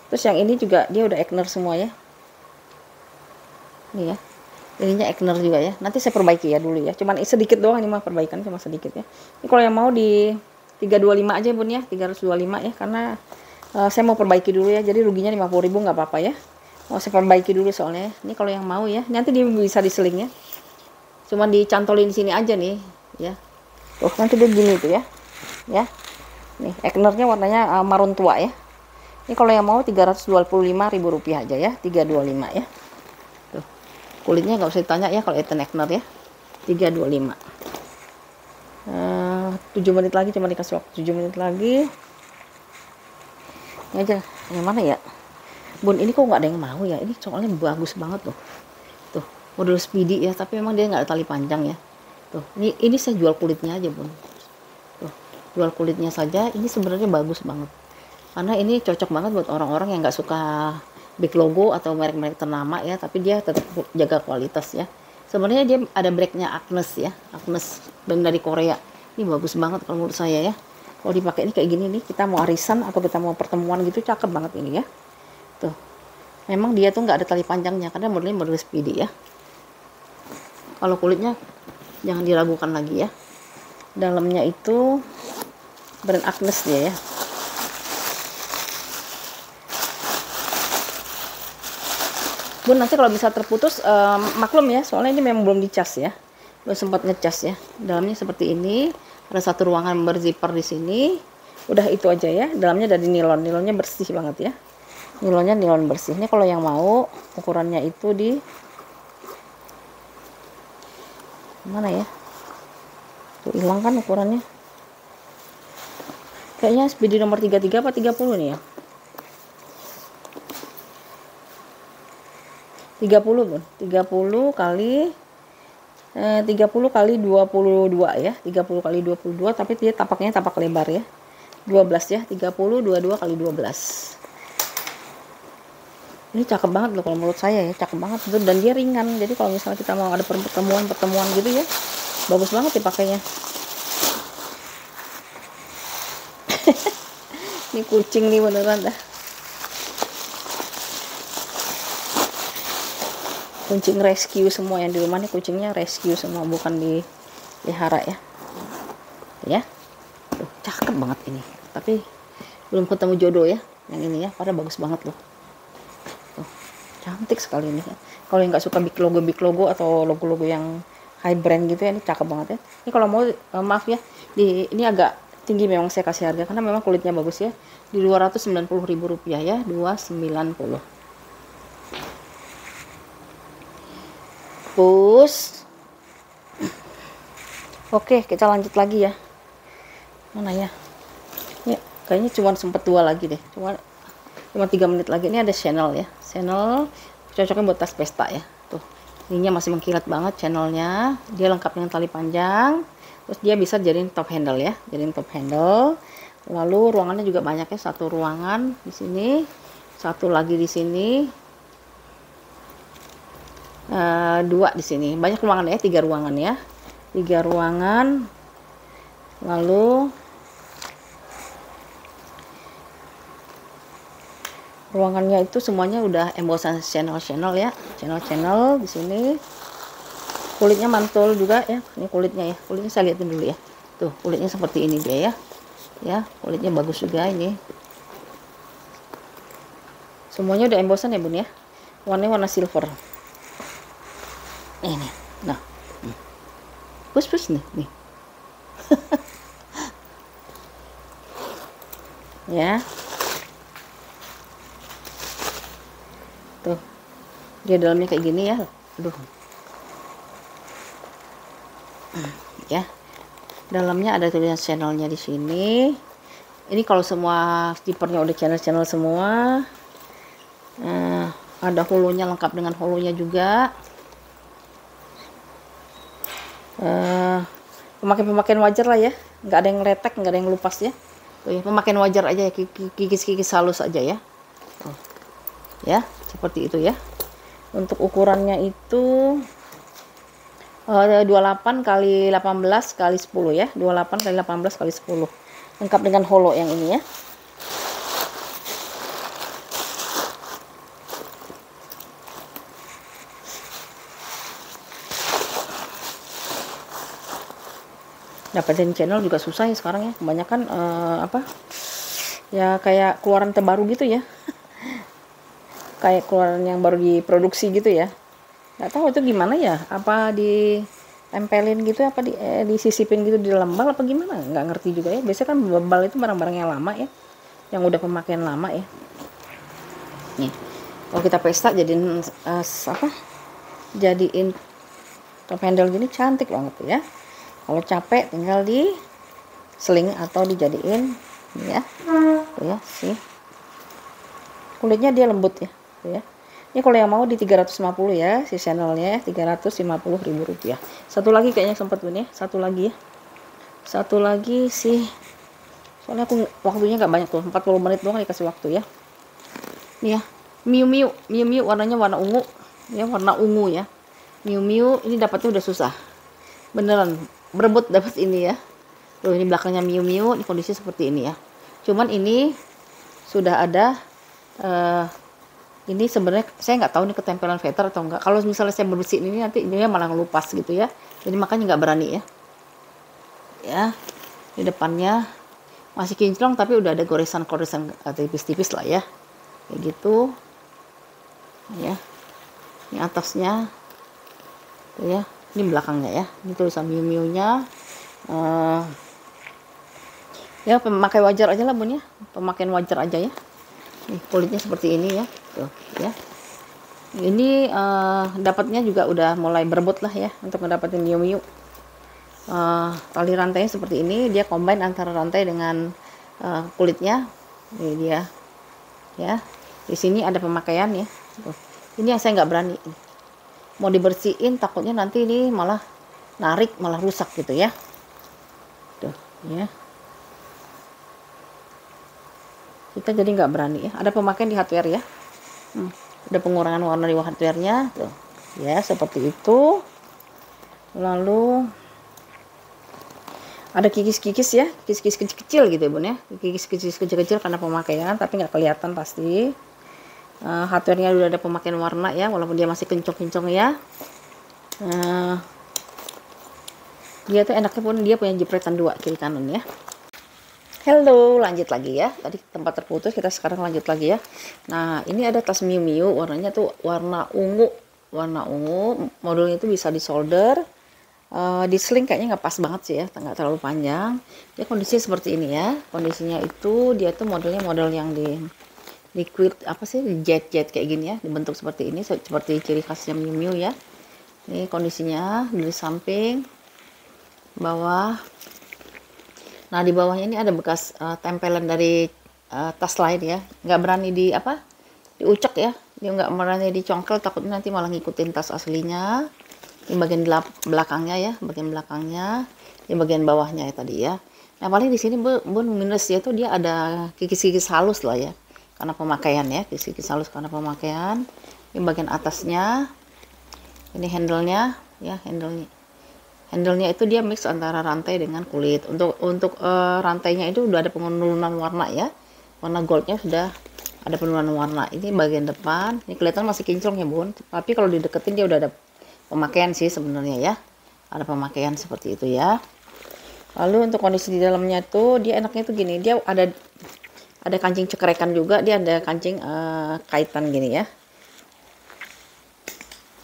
Terus yang ini juga dia udah Ekner semua ya. Nih ya, ininya Ekner juga ya. Nanti saya perbaiki ya dulu ya. Cuman sedikit doang, ini mah perbaikan cuma sedikit ya. Ini kalau yang mau di 325 aja Bun ya, 325 ya, karena saya mau perbaiki dulu ya. Jadi ruginya 50.000 nggak apa-apa ya. Mau saya perbaiki dulu soalnya. Ini kalau yang mau ya, nanti dia bisa diseling ya. Cuman dicantolin di sini aja nih ya. Tuh nanti dia gini tuh ya. Ya. Nih Eknernya warnanya marun tua ya. Ini kalau yang mau 325.000 rupiah aja ya, 325 ya. Tuh. Kulitnya nggak usah ditanya ya kalau Ethan Ekner ya. 325. 7 menit lagi, cuma dikasih waktu 7 menit lagi. Ini aja, yang mana ya Bun, ini kok nggak ada yang mau ya. Ini soalnya bagus banget loh. Tuh model speedy ya, tapi memang dia nggak ada tali panjang ya. Tuh ini saya jual kulitnya aja Bun. Tuh jual kulitnya saja. Ini sebenarnya bagus banget, karena ini cocok banget buat orang-orang yang nggak suka big logo atau merek-merek ternama ya, tapi dia tetap jaga kualitas ya. Sebenarnya dia ada brandnya Agnes ya, Agnes, brand dari Korea. Ini bagus banget kalau menurut saya ya. Kalau dipakai ini kayak gini nih, kita mau arisan atau kita mau pertemuan gitu, cakep banget ini ya. Tuh, memang dia tuh nggak ada tali panjangnya karena modelnya model speedy ya. Kalau kulitnya jangan diragukan lagi ya. Dalamnya itu brand Agnes dia ya. Bun, nanti kalau bisa terputus maklum ya, soalnya ini memang belum dicas ya, belum sempat ngecas ya. Dalamnya seperti ini, ada satu ruangan berzipper di sini. Udah itu aja ya. Dalamnya dari nilonnya bersih banget ya. Nilonnya nilon bersih. Ini kalau yang mau ukurannya itu di mana ya? Tuh hilang kan ukurannya. Kayaknya speedy nomor 33 apa 30 nih ya. 30 bun, 30 kali 30 kali 22 ya, 30 kali 22, tapi dia tapaknya tapak lebar ya, 12 ya, 30 22 kali 12. Ini cakep banget loh kalau menurut saya ya, cakep banget tuh, dan dia ringan, jadi kalau misalnya kita mau ada pertemuan gitu ya, bagus banget dipakainya. Ini kucing nih beneran dah, kucing rescue semua yang di rumah nih, kucingnya rescue semua, bukan dipelihara ya. Ya, tuh, cakep banget ini, tapi belum ketemu jodoh ya yang ini ya, padahal bagus banget loh. Tuh, cantik sekali ini ya. Kalau yang nggak suka big logo atau logo-logo yang high brand gitu ya, ini cakep banget ya. Ini kalau mau maaf ya, ini agak tinggi memang saya kasih harga karena memang kulitnya bagus ya, di Rp290.000 ya, 290. Terus oke, kita lanjut lagi ya. Mana ya? Ini kayaknya cuma sempat 2 lagi deh, cuma 3 menit lagi. Ini ada Chanel ya, Chanel cocoknya buat tas pesta ya. Tuh, ininya masih mengkilat banget channelnya, dia lengkap dengan tali panjang, terus dia bisa jadiin top handle ya, jadiin top handle. Lalu ruangannya juga banyak ya, satu ruangan di sini, satu lagi di sini, 2 di sini, banyak ruangan ya, 3 ruangan ya, 3 ruangan. Lalu ruangannya itu semuanya udah embosan channel ya, channel di sini. Kulitnya mantul juga ya, ini kulitnya ya, kulitnya saya lihatin dulu ya. Tuh, kulitnya seperti ini dia ya. Ya, kulitnya bagus juga ini. Semuanya udah embosan ya bun ya, warnanya warna silver ini. Nah, pus nih ya. Tuh, dia dalamnya kayak gini ya. Aduh, ya, dalamnya ada tulisan channelnya di sini. Ini kalau semua stikernya udah channel semua. Ada holonya, lengkap dengan holonya juga. Pemakaian wajar lah ya, nggak ada yang letek, nggak ada yang lupas ya. Tuh ya, pemakaian wajar aja ya, kikis halus aja ya. Tuh. Ya, seperti itu ya. Untuk ukurannya itu 28 kali 18 kali 10 ya, 28 kali 18 kali 10, lengkap dengan holo yang ini ya. Dapetin channel juga susah ya sekarang ya, kebanyakan apa ya, kayak keluaran terbaru gitu ya. Kayak keluaran yang baru diproduksi gitu ya, nggak tahu itu gimana ya, apa ditempelin gitu, apa disisipin gitu di dalam bal apa gimana, nggak ngerti juga ya. Biasanya kan bal itu barang-barang yang lama ya, yang udah pemakaian lama ya. Nih, kalau kita pesta jadiin jadiin top handle gini cantik banget ya. Kalau capek tinggal di seling atau dijadiin ya. Tuh ya sih, kulitnya dia lembut ya. Ya. Ini kalau yang mau di 350 ya, si channelnya ya, Rp350.000. Satu lagi kayaknya sempat punya, satu lagi ya. Satu lagi sih, soalnya aku waktunya nggak banyak tuh, 40 menit doang dikasih waktu ya. Nih ya, Miu Miu warnanya warna ungu ya, warna ungu ya. Miu Miu ini dapatnya udah susah. Beneran berebut dapat ini ya. Tuh, ini belakangnya Miu Miu, ini kondisi seperti ini ya. Cuman ini sudah ada ini sebenarnya saya nggak tahu nih ketempelan veter atau enggak. Kalau misalnya saya bersihin ini nanti dia malah ngelupas gitu ya. Jadi makanya nggak berani ya. Ya, di depannya masih kinclong tapi udah ada goresan tipis-tipis lah ya. Kayak gitu. Ya. Ini atasnya. Tuh ya. Ini belakangnya ya. Ini tulisan Miu Miu-nya. Ya, pemakai wajar aja lah bun ya. Pemakaian wajar aja ya. Nih, kulitnya seperti ini ya. Tuh ya. Ini dapatnya juga udah mulai berebut lah ya untuk mendapatkan Miu Miu. Tali rantainya seperti ini, dia combine antara rantai dengan kulitnya. Ini dia ya. Di sini ada pemakaian ya. Tuh. Ini yang saya nggak berani. Mau dibersihin takutnya nanti ini malah narik, malah rusak gitu ya. Tuh, ya. Kita jadi nggak berani ya. Ada pemakaian di hardware ya. Ada pengurangan warna di hardware-nya tuh. Ya, seperti itu. Lalu ada kikis-kikis ya, kikis-kikis kecil-kecil gitu ya bun ya, kikis-kikis kecil-kecil karena pemakaian, tapi nggak kelihatan pasti. Hardware-nya udah ada pemakaian warna ya, walaupun dia masih kencong-kencong ya. Dia tuh enaknya pun dia punya jepretan 2 kiri kanan ya. Hello, lanjut lagi ya. Tadi tempat terputus, kita sekarang lanjut lagi ya. Nah, ini ada tas Miu Miu, warnanya tuh warna ungu. Warna ungu, modelnya itu bisa disolder. Di sling kayaknya nggak pas banget sih ya, nggak terlalu panjang. Dia kondisinya seperti ini ya. Kondisinya itu dia tuh modelnya model yang di liquid apa sih, jet kayak gini ya, dibentuk seperti ini, seperti ciri khasnya Miu Miu ya. Ini kondisinya dari samping, bawah. Nah di bawahnya ini ada bekas tempelan dari tas lain ya. Nggak berani diucek ya. Dia nggak berani dicongkel, takutnya nanti malah ngikutin tas aslinya. Di bagian belakangnya ya, bagian belakangnya, di bagian bawahnya ya tadi ya. Nah paling di sini bun minusnya tuh dia ada kikis-kikis halus lah ya, karena pemakaian ya, kikis-kikis halus karena pemakaian. Di bagian atasnya, ini handle-nya ya, handle-nya itu dia mix antara rantai dengan kulit. Untuk rantainya itu udah ada penurunan warna ya, warna goldnya sudah ada penurunan warna. Ini bagian depan, ini kelihatan masih kinclong ya bun, tapi kalau dideketin dia udah ada pemakaian sih sebenarnya ya, ada pemakaian seperti itu ya. Lalu untuk kondisi di dalamnya tuh dia enaknya tuh gini, dia ada kancing cekrekan juga, dia ada kancing kaitan gini ya.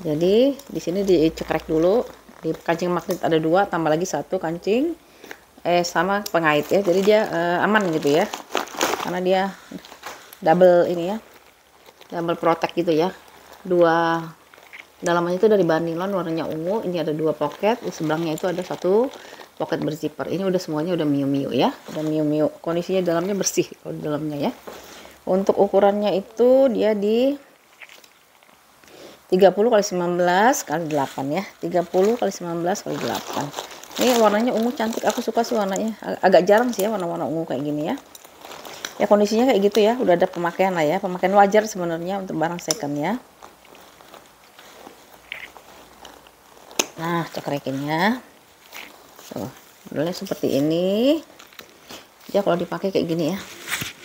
Jadi di sini dicekrek dulu, di kancing magnet ada 2, tambah lagi 1 kancing sama pengait ya. Jadi dia aman gitu ya, karena dia double ini ya, double protect gitu ya. Dalamannya itu dari bahan nilon warnanya ungu. Ini ada 2 pocket, di sebelahnya itu ada 1 pocket berzipper. Ini udah semuanya udah Miu Miu ya, udah Miu Miu. Kondisinya dalamnya bersih kalau di dalamnya ya. Untuk ukurannya itu dia di 30 x 19 x 8 ya, 30 x 19 x 8. Ini warnanya ungu cantik, aku suka sih warnanya. Agak jarang sih ya warna-warna ungu kayak gini ya. Ya kondisinya kayak gitu ya, udah ada pemakaian lah ya, pemakaian wajar sebenarnya untuk barang second ya. Nah, cekrekinnya tuh, modelnya seperti ini. Dia kalau dipakai kayak gini ya,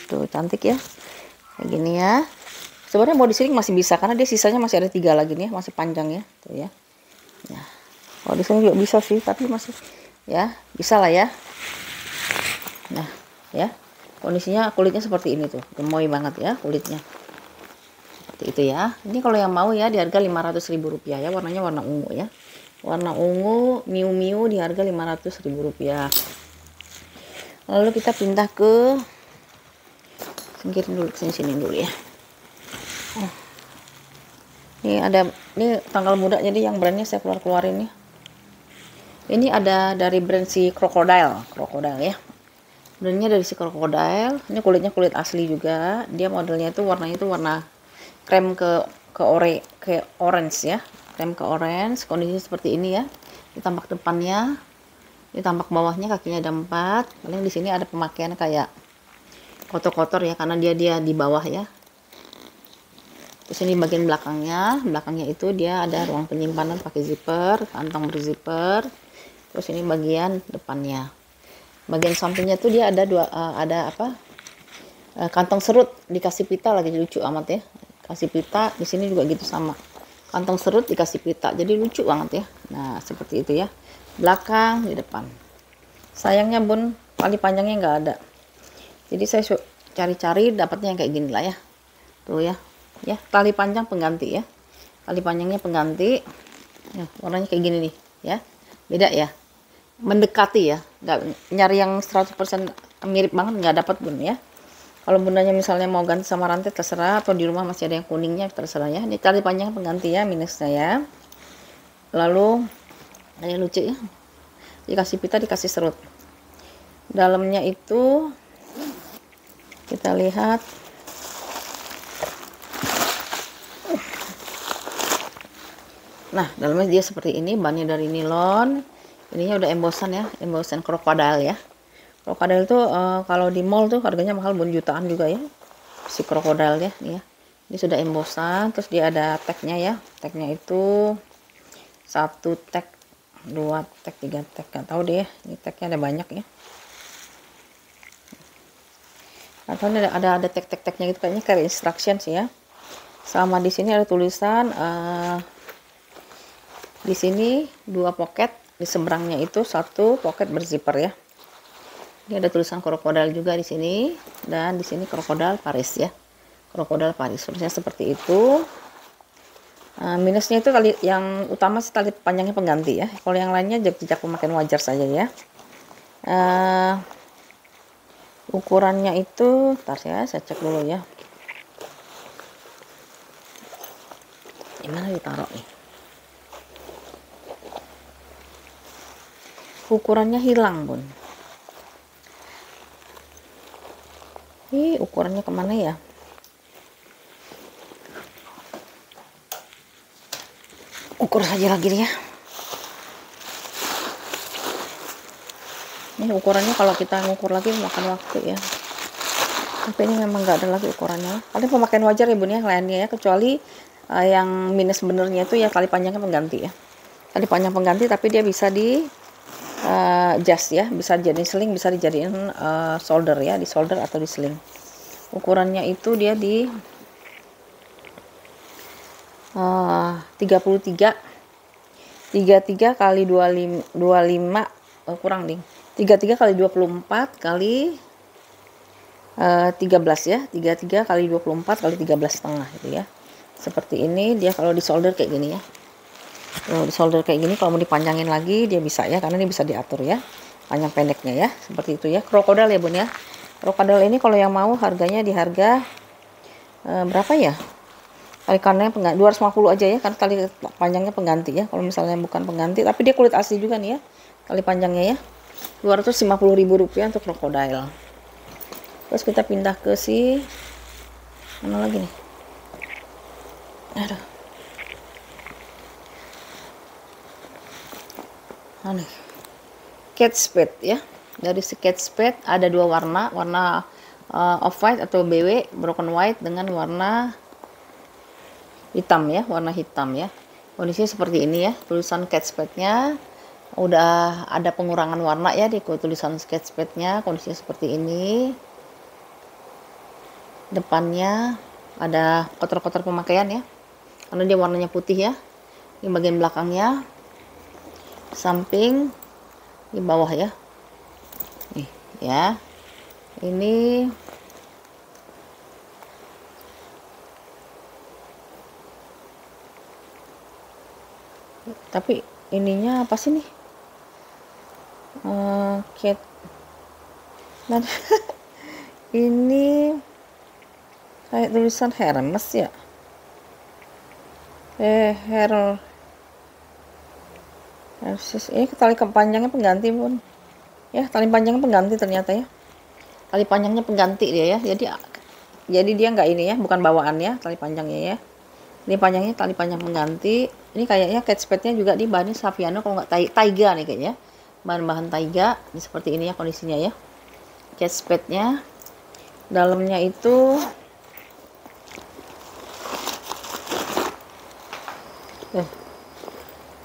tuh cantik ya, kayak gini ya. Sebenarnya body sling masih bisa karena dia sisanya masih ada 3 lagi nih, masih panjang ya, tuh ya. Nah, body sling juga bisa sih, tapi masih ya bisa lah ya. Nah, ya kondisinya kulitnya seperti ini tuh, gemoy banget ya kulitnya. Seperti itu ya. Ini kalau yang mau ya di harga Rp500.000 ya, warnanya warna ungu ya. Warna ungu Miu Miu di harga Rp500.000. Lalu kita pindah ke singkirin dulu, sini dulu ya. Ini tanggal muda, jadi yang brandnya saya keluarin ya. Ini ada dari brand si Crocodile ya. Brandnya dari si Crocodile. Ini kulitnya kulit asli juga. Dia modelnya itu warnanya itu warna krem ke orange ya. Krem ke orange, kondisinya seperti ini ya. Di tampak depannya, di tampak bawahnya kakinya ada 4. Paling di sini ada pemakaian kayak kotor-kotor ya, karena dia di bawah ya. Terus ini bagian belakangnya itu dia ada ruang penyimpanan pakai zipper, kantong berzipper. Terus ini bagian depannya. Bagian sampingnya tuh dia ada kantong serut, dikasih pita lagi, lucu amat ya. Kasih pita, di sini juga gitu sama. Kantong serut dikasih pita, jadi lucu banget ya. Nah seperti itu ya, belakang di depan. Sayangnya bun, tali panjangnya nggak ada, jadi saya cari-cari dapatnya yang kayak gini lah ya. Tuh ya, tali panjang pengganti ya, tali panjangnya pengganti ya, warnanya kayak gini nih ya, beda ya, mendekati ya, nggak nyari yang 100% mirip banget nggak dapat bun ya. Kalau bundanya misalnya mau ganti sama rantai terserah, atau di rumah masih ada yang kuningnya terserah ya. Ini tali panjang pengganti ya, minusnya ya. Lalu kayak lucu ya, dikasih pita, dikasih serut. Dalamnya itu kita lihat Nah, dalamnya dia seperti ini, bannya dari nilon. Ininya udah embosan ya, embosan krokodil ya. Krokodil tuh kalau di mall tuh harganya mahal, jutaan juga ya. Si krokodil ya, nih ya. Ini sudah embosan, terus dia ada tagnya ya. Tagnya itu 1 tag, 2 tag, 3 tag, nggak tahu deh ya. Ini tagnya ada banyak ya. Atau ini ada tag-tagnya gitu, kayaknya kayak instruction sih ya. Sama di sini ada tulisan di sini 2 pocket, di seberangnya itu 1 pocket berzipper ya. Ini ada tulisan krokodil juga di sini, dan di sini krokodil Paris ya. Krokodil Paris tulisnya seperti itu. Minusnya itu tali yang utama sih, tali panjangnya pengganti ya. Kalau yang lainnya jejak pemakaian wajar saja ya. Ukurannya itu, ntar ya, saya cek dulu ya. Gimana ditaruh nih? Ukurannya hilang bun. Ih, ukurannya kemana ya? Ukur saja lagi ya. Ini ukurannya kalau kita ngukur lagi makan waktu ya. Tapi ini memang nggak ada lagi ukurannya. Paling pemakaian wajar ya bun ya, lainnya ya, kecuali yang minus sebenarnya itu ya tali panjangnya pengganti ya. Tali panjang pengganti, tapi dia bisa di adjust ya, bisa jadi sling, bisa dijadiin solder ya, di solder atau di sling. Ukurannya itu dia di 33 kali 25 kurang nih, 33 kali 24 kali 13 ya, 33 kali 24 kali 13,5 gitu ya. Seperti ini dia kalau di solder kayak gini ya. Kalau di solder kayak gini, kalau mau dipanjangin lagi dia bisa ya, karena ini bisa diatur ya panjang pendeknya ya, seperti itu ya. Krokodil ya bun ya. Krokodil ini kalau yang mau harganya di harga berapa ya? Tali kanannya pengganti 250 aja ya, karena tali panjangnya pengganti ya. Kalau misalnya bukan pengganti, tapi dia kulit asli juga nih ya, tali panjangnya ya. 250.000 rupiah untuk krokodil. Terus kita pindah ke si mana lagi nih? Aduh. Aneh. Kate Spade ya. Dari si Kate Spade ada 2 warna, warna off white atau BW broken white dengan warna hitam ya, warna hitam ya. Kondisinya seperti ini ya. Tulisan Kate Spade-nya udah ada pengurangan warna ya di tulisan Kate Spade-nya. Kondisinya seperti ini. Depannya ada kotor-kotor pemakaian ya, karena dia warnanya putih ya. Ini bagian belakangnya, samping, di bawah ya. Nih ya. Ini tapi ininya apa sih nih? Cat. Dan ini kayak tulisan Hermes ya. Ini tali panjangnya pengganti pun. Ya, tali panjangnya pengganti ternyata ya. Tali panjangnya pengganti dia ya. Jadi dia nggak ini ya, bukan bawaan ya tali panjangnya ya. Ini panjangnya tali panjang pengganti. Ini kayaknya Kate Spade-nya juga di bahannya Saviano, kalau nggak Taiga nih kayaknya. Bahan-bahan Taiga. Ini seperti ini ya kondisinya ya. Kate Spade-nya. Dalamnya itu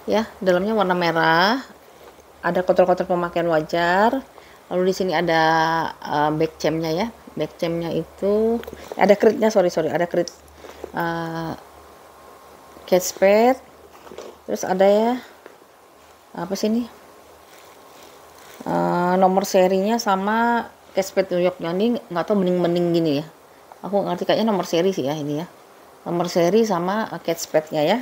ya, dalamnya warna merah. Ada kotor-kotor pemakaian wajar. Lalu di sini ada back chain-nya ya. Back chain-nya itu ada kritnya, sorry, ada krit Kate Spade. Terus ada ya apa sih ini, nomor serinya sama Kate Spade New York. Ini nggak tahu bening-bening gini ya, aku ngerti kayaknya nomor seri sih ya ini ya, nomor seri sama Kate Spade-nya ya.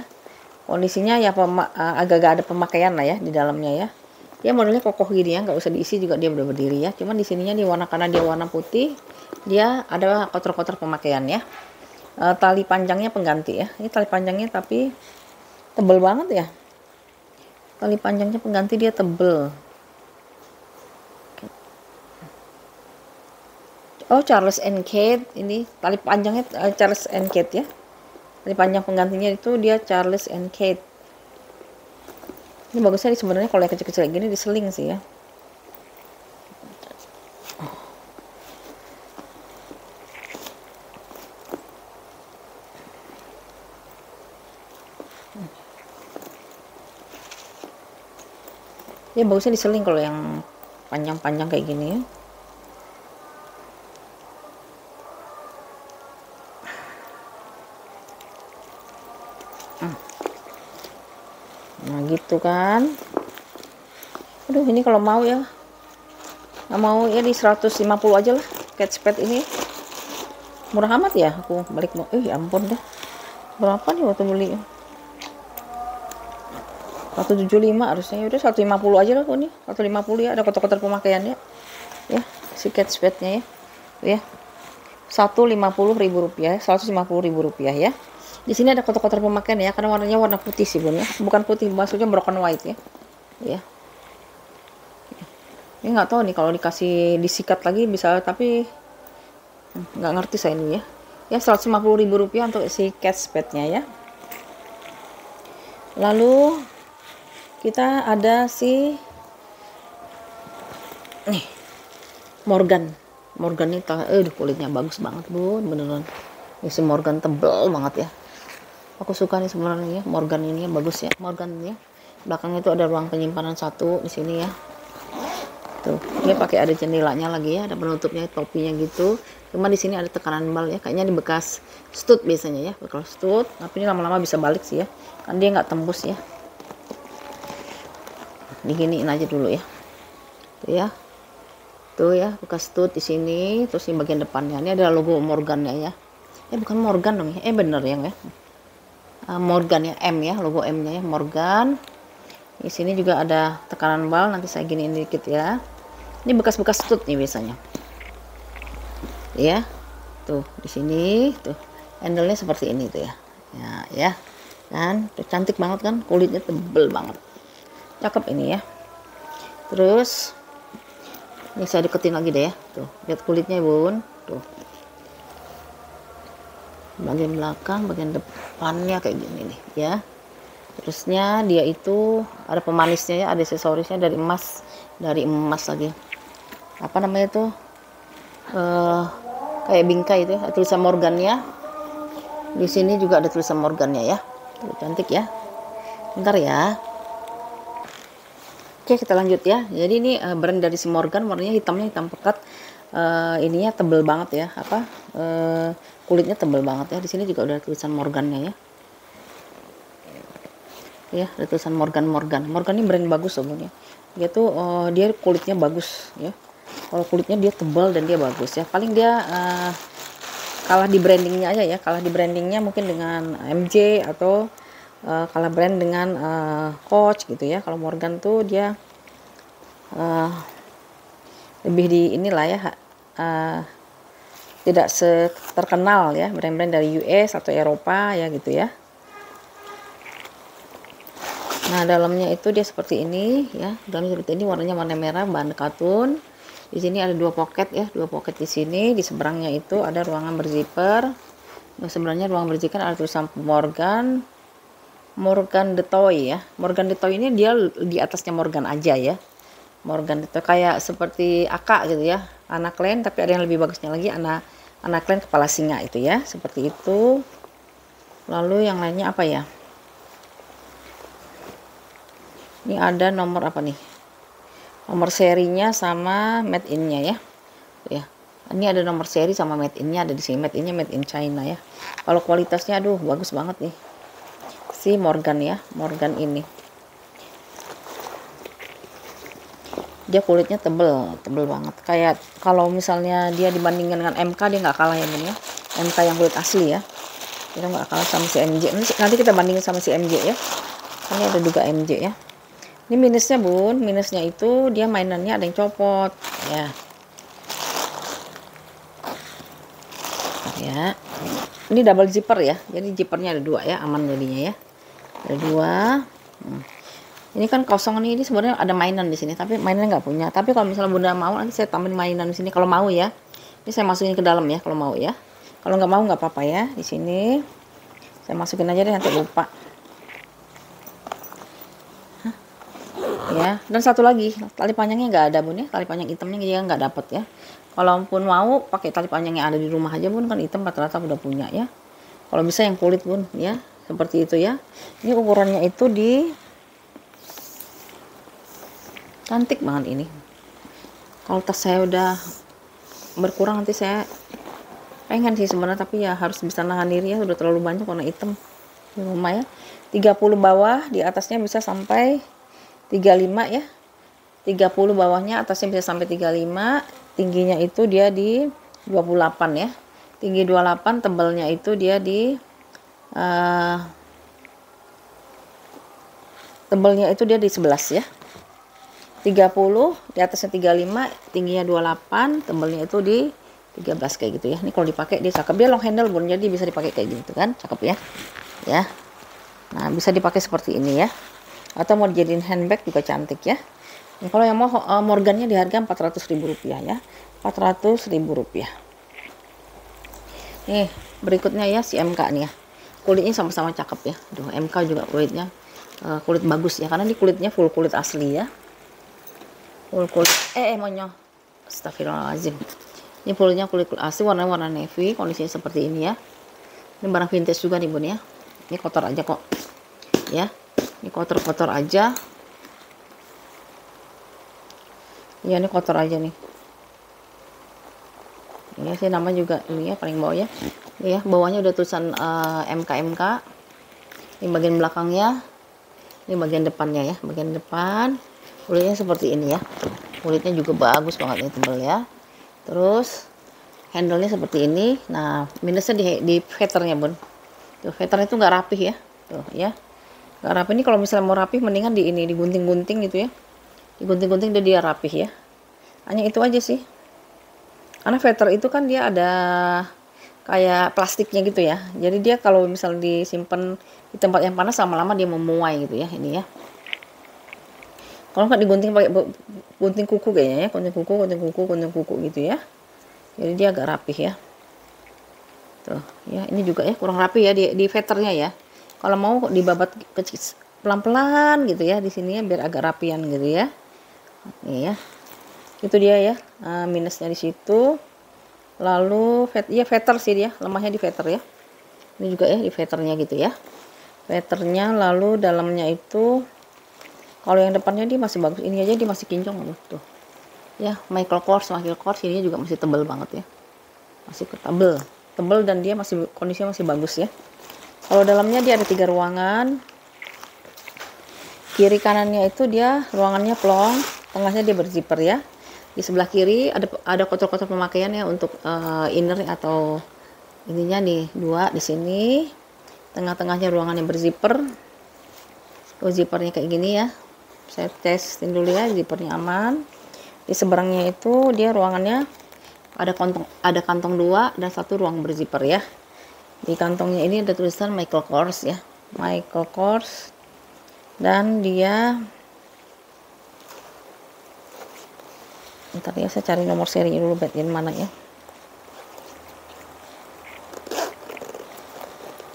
Kondisinya ya agak-agak ada pemakaian lah ya di dalamnya ya. Dia modelnya kokoh gini ya, nggak usah diisi juga dia udah berdiri ya. Cuman di sininya di warna, karena dia warna putih, dia ada kotor-kotor pemakaian ya. Tali panjangnya pengganti ya. Ini tali panjangnya tapi tebel banget ya. Tali panjangnya pengganti, dia tebel. Oh, Charles and Kate. Ini tali panjangnya Charles and Kate ya. Tali panjang penggantinya itu dia Charles and Kate. Ini bagusnya sebenarnya kalau yang kecil-kecil gini diseling sih ya. Ya bagusnya diseling kalau yang panjang-panjang kayak gini ya. Nah gitu kan. Aduh ini kalau mau ya, nggak mau ya di 150 aja lah catchpad ini. Murah amat ya, aku balik mau. Ya ampun dah. Berapa nih waktu beli? 175 harusnya. Udah 150 aja lah kok nih. 150 ya, ada kotak-kotak pemakaiannya. Ya, si catchpadnya ya. Ya. 150.000 rupiah, 150.000 rupiah ya. Di sini ada kotak-kotak pemakaian ya, karena warnanya warna putih sih bun ya. Bukan putih, maksudnya broken white ya. Ya. Ini nggak tahu nih kalau dikasih disikat lagi bisa, tapi nggak ngerti saya ini ya. Ya 150.000 rupiah untuk si catchpadnya ya. Lalu kita ada si nih Morgan ini kulitnya bagus banget bun, beneran. Ini si Morgan tebel banget ya. Aku suka nih sebenarnya ya, Morgan ini ya, bagus ya Morgan ya. Belakangnya itu ada ruang penyimpanan satu di sini ya. Tuh, ini pakai ada jendelanya lagi ya, ada penutupnya, topinya gitu. Cuma di sini ada tekanan bal ya, kayaknya di bekas stud biasanya ya, bekas stud. Tapi ini lama-lama bisa balik sih ya, kan dia nggak tembus ya. Diginiin aja dulu ya. Tuh ya. Tuh ya, bekas stud di sini, terus di bagian depannya ini ada logo Morgannya ya. Bukan Morgan dong ya. Bener ya ya. Morgan ya, M ya, logo M-nya ya, Morgan. Di sini juga ada tekanan bal, nanti saya giniin dikit ya. Ini bekas-bekas stud nih biasanya. Ya. Tuh, di sini tuh. Handle-nya seperti ini tuh ya. Ya. Kan, tuh, cantik banget kan, kulitnya tebel banget. Cakep ini ya. Terus ini saya deketin lagi deh ya. Tuh, lihat kulitnya bun. Tuh. Bagian belakang, bagian depannya kayak gini nih ya. Terusnya dia itu ada pemanisnya ya, ada aksesorisnya dari emas lagi. Apa namanya itu? Kayak bingkai itu, tulisan Morgannya. Di sini juga ada tulisan Morgannya ya. Tuh, cantik ya. Bentar ya. Oke, kita lanjut ya. Jadi ini brand dari si Morgan, warnanya hitamnya hitam pekat. Ininya tebel banget ya. Kulitnya tebel banget ya. Di sini juga udah tulisan Morgannya ya. Ya, ada tulisan Morgan ini brand bagus sebenarnya. Dia tuh dia kulitnya bagus ya. Kalau kulitnya dia tebal dan dia bagus ya. Paling dia kalah di brandingnya aja ya. Kalah di brandingnya mungkin dengan MJ atau kalah brand dengan Coach gitu ya. Kalau Morgan tuh dia lebih di inilah ya, tidak terkenal ya, brand-brand dari US atau Eropa ya gitu ya. Nah dalamnya itu dia seperti ini ya, dalamnya seperti ini, warnanya warna merah, bahan katun. Di sini ada dua pocket ya, dua pocket di sini. Di seberangnya itu ada ruangan berzipper. Nah, sebenarnya ruangan berzipper ada tulisan Morgan the Toy ya. Morgan the Toy ini dia di atasnya Morgan aja ya. Morgan itu kayak seperti Aka gitu ya, anak lain, tapi ada yang lebih bagusnya lagi, anak lain kepala singa itu ya, seperti itu. Lalu yang lainnya apa ya? Ini ada nomor apa nih? Nomor serinya sama made in-nya ya. Ya. Ini ada nomor seri sama made in-nya ada di sini. Made in-nya made in China ya. Kalau kualitasnya aduh bagus banget nih. Si Morgan ya, Morgan ini. Dia kulitnya tebel banget. Kayak kalau misalnya dia dibandingkan dengan MK dia nggak kalah ya Bun ya. MK yang kulit asli ya. Kita nggak kalah sama si MJ. Nanti kita bandingin sama si MJ ya. Ini ada juga MJ ya. Ini minusnya Bun, minusnya itu dia mainannya ada yang copot ya. Ya. Ini double zipper ya. Jadi zippernya ada dua ya, aman jadinya ya. Ada dua. Ini kan kosong nih, ini sebenarnya ada mainan di sini, tapi mainan nggak punya. Tapi kalau misalnya Bunda mau nanti saya tambahin mainan di sini kalau mau ya. Ini saya masukin ke dalam ya kalau mau ya. Kalau nggak mau nggak apa-apa ya. Di sini saya masukin aja deh nanti lupa. Ya, dan satu lagi, tali panjangnya nggak ada bun ya, tali panjang hitamnya dia nggak dapet ya. Kalaupun mau pakai tali panjang yang ada di rumah aja bun, kan hitam rata-rata udah punya ya. Kalau bisa yang kulit bun ya, seperti itu ya. Ini ukurannya itu di cantik banget ini. Kalau tas saya udah berkurang nanti saya pengen sih sebenarnya, tapi ya harus bisa nahan diri ya, udah terlalu banyak warna hitam di rumah ya. 30 bawah, di atasnya bisa sampai 35 ya. 30 bawahnya, atasnya bisa sampai 35. Tingginya itu dia di 28 ya. Tinggi 28, tebalnya itu dia di tebalnya itu dia di 11 ya. 30, di atasnya 35, tingginya 28, tebalnya itu di 13 kayak gitu ya. Ini kalau dipakai dia cakep. Dia long handle bun, jadi bisa dipakai kayak gitu kan. Cakep ya. Ya. Nah, bisa dipakai seperti ini ya. Atau mau dijadiin handbag juga cantik ya. Nah, kalau yang mau Morgannya di harga Rp400.000 ya. Rp400.000. Nih, berikutnya ya si MK nih ya. Kulitnya sama-sama cakep ya. Aduh, MK juga kulitnya kulit bagus ya, karena ini kulitnya full kulit asli ya. Full kulit monyo. Astagfirullahaladzim. Ini fullnya kulit asli, warna navy, kondisinya seperti ini ya. Ini barang vintage juga nih bun ya. Ini kotor aja kok. Ya. Ini kotor-kotor aja. Ya, ini kotor aja nih. Ini sih nama juga ini ya, paling bawah ya. Ini ya, bawahnya udah tulisan MK. Ini bagian belakangnya. Ini bagian depannya ya. Bagian depan kulitnya seperti ini ya. Kulitnya juga bagus banget nih, tebal ya. Terus handle-nya seperti ini. Nah, minusnya di feathernya bun. Tuh, feathernya itu nggak rapih ya. Tuh ya. Nggak rapih. Ini kalau misalnya mau rapih mendingan di ini, digunting-gunting gitu ya. Digunting-gunting dia rapih ya. Hanya itu aja sih. Karena feather itu kan dia ada kayak plastiknya gitu ya. Jadi dia kalau misalnya disimpan di tempat yang panas, lama-lama dia memuai gitu ya. Ini ya. Kalau nggak digunting pakai gunting kuku kayaknya ya. Gunting kuku gitu ya. Jadi dia agak rapih ya. Tuh ya, ini juga ya kurang rapi ya di feathernya ya. Kalau mau dibabat kecil pelan-pelan gitu ya di sini ya, biar agak rapian gitu ya. Nih ya. Itu dia ya, minusnya di situ. Lalu feather sih dia, lemahnya di feather ya. Ini juga ya di feathernya gitu ya. Feathernya, lalu dalamnya itu kalau yang depannya dia masih bagus, ini aja dia masih kinclong loh tuh. Ya, Michael Kors ini juga masih tebal banget ya. Masih tebal dan dia masih kondisinya masih bagus ya. Kalau dalamnya dia ada 3 ruangan. Kiri kanannya itu dia ruangannya plong, tengahnya dia berzipper ya. Di sebelah kiri ada kotor-kotor pemakaian ya untuk inner atau ininya nih, 2 di sini. Tengah-tengahnya ruangan yang berzipper. Tuh zippernya kayak gini ya. Saya testin dulu ya, zippernya aman. Di seberangnya itu dia ruangannya ada kantong 2 dan 1 ruang berzipper ya. Di kantongnya ini ada tulisan Michael Kors ya. Michael Kors. Dan dia, ntar ya saya cari nomor serinya dulu, bagian mana ya.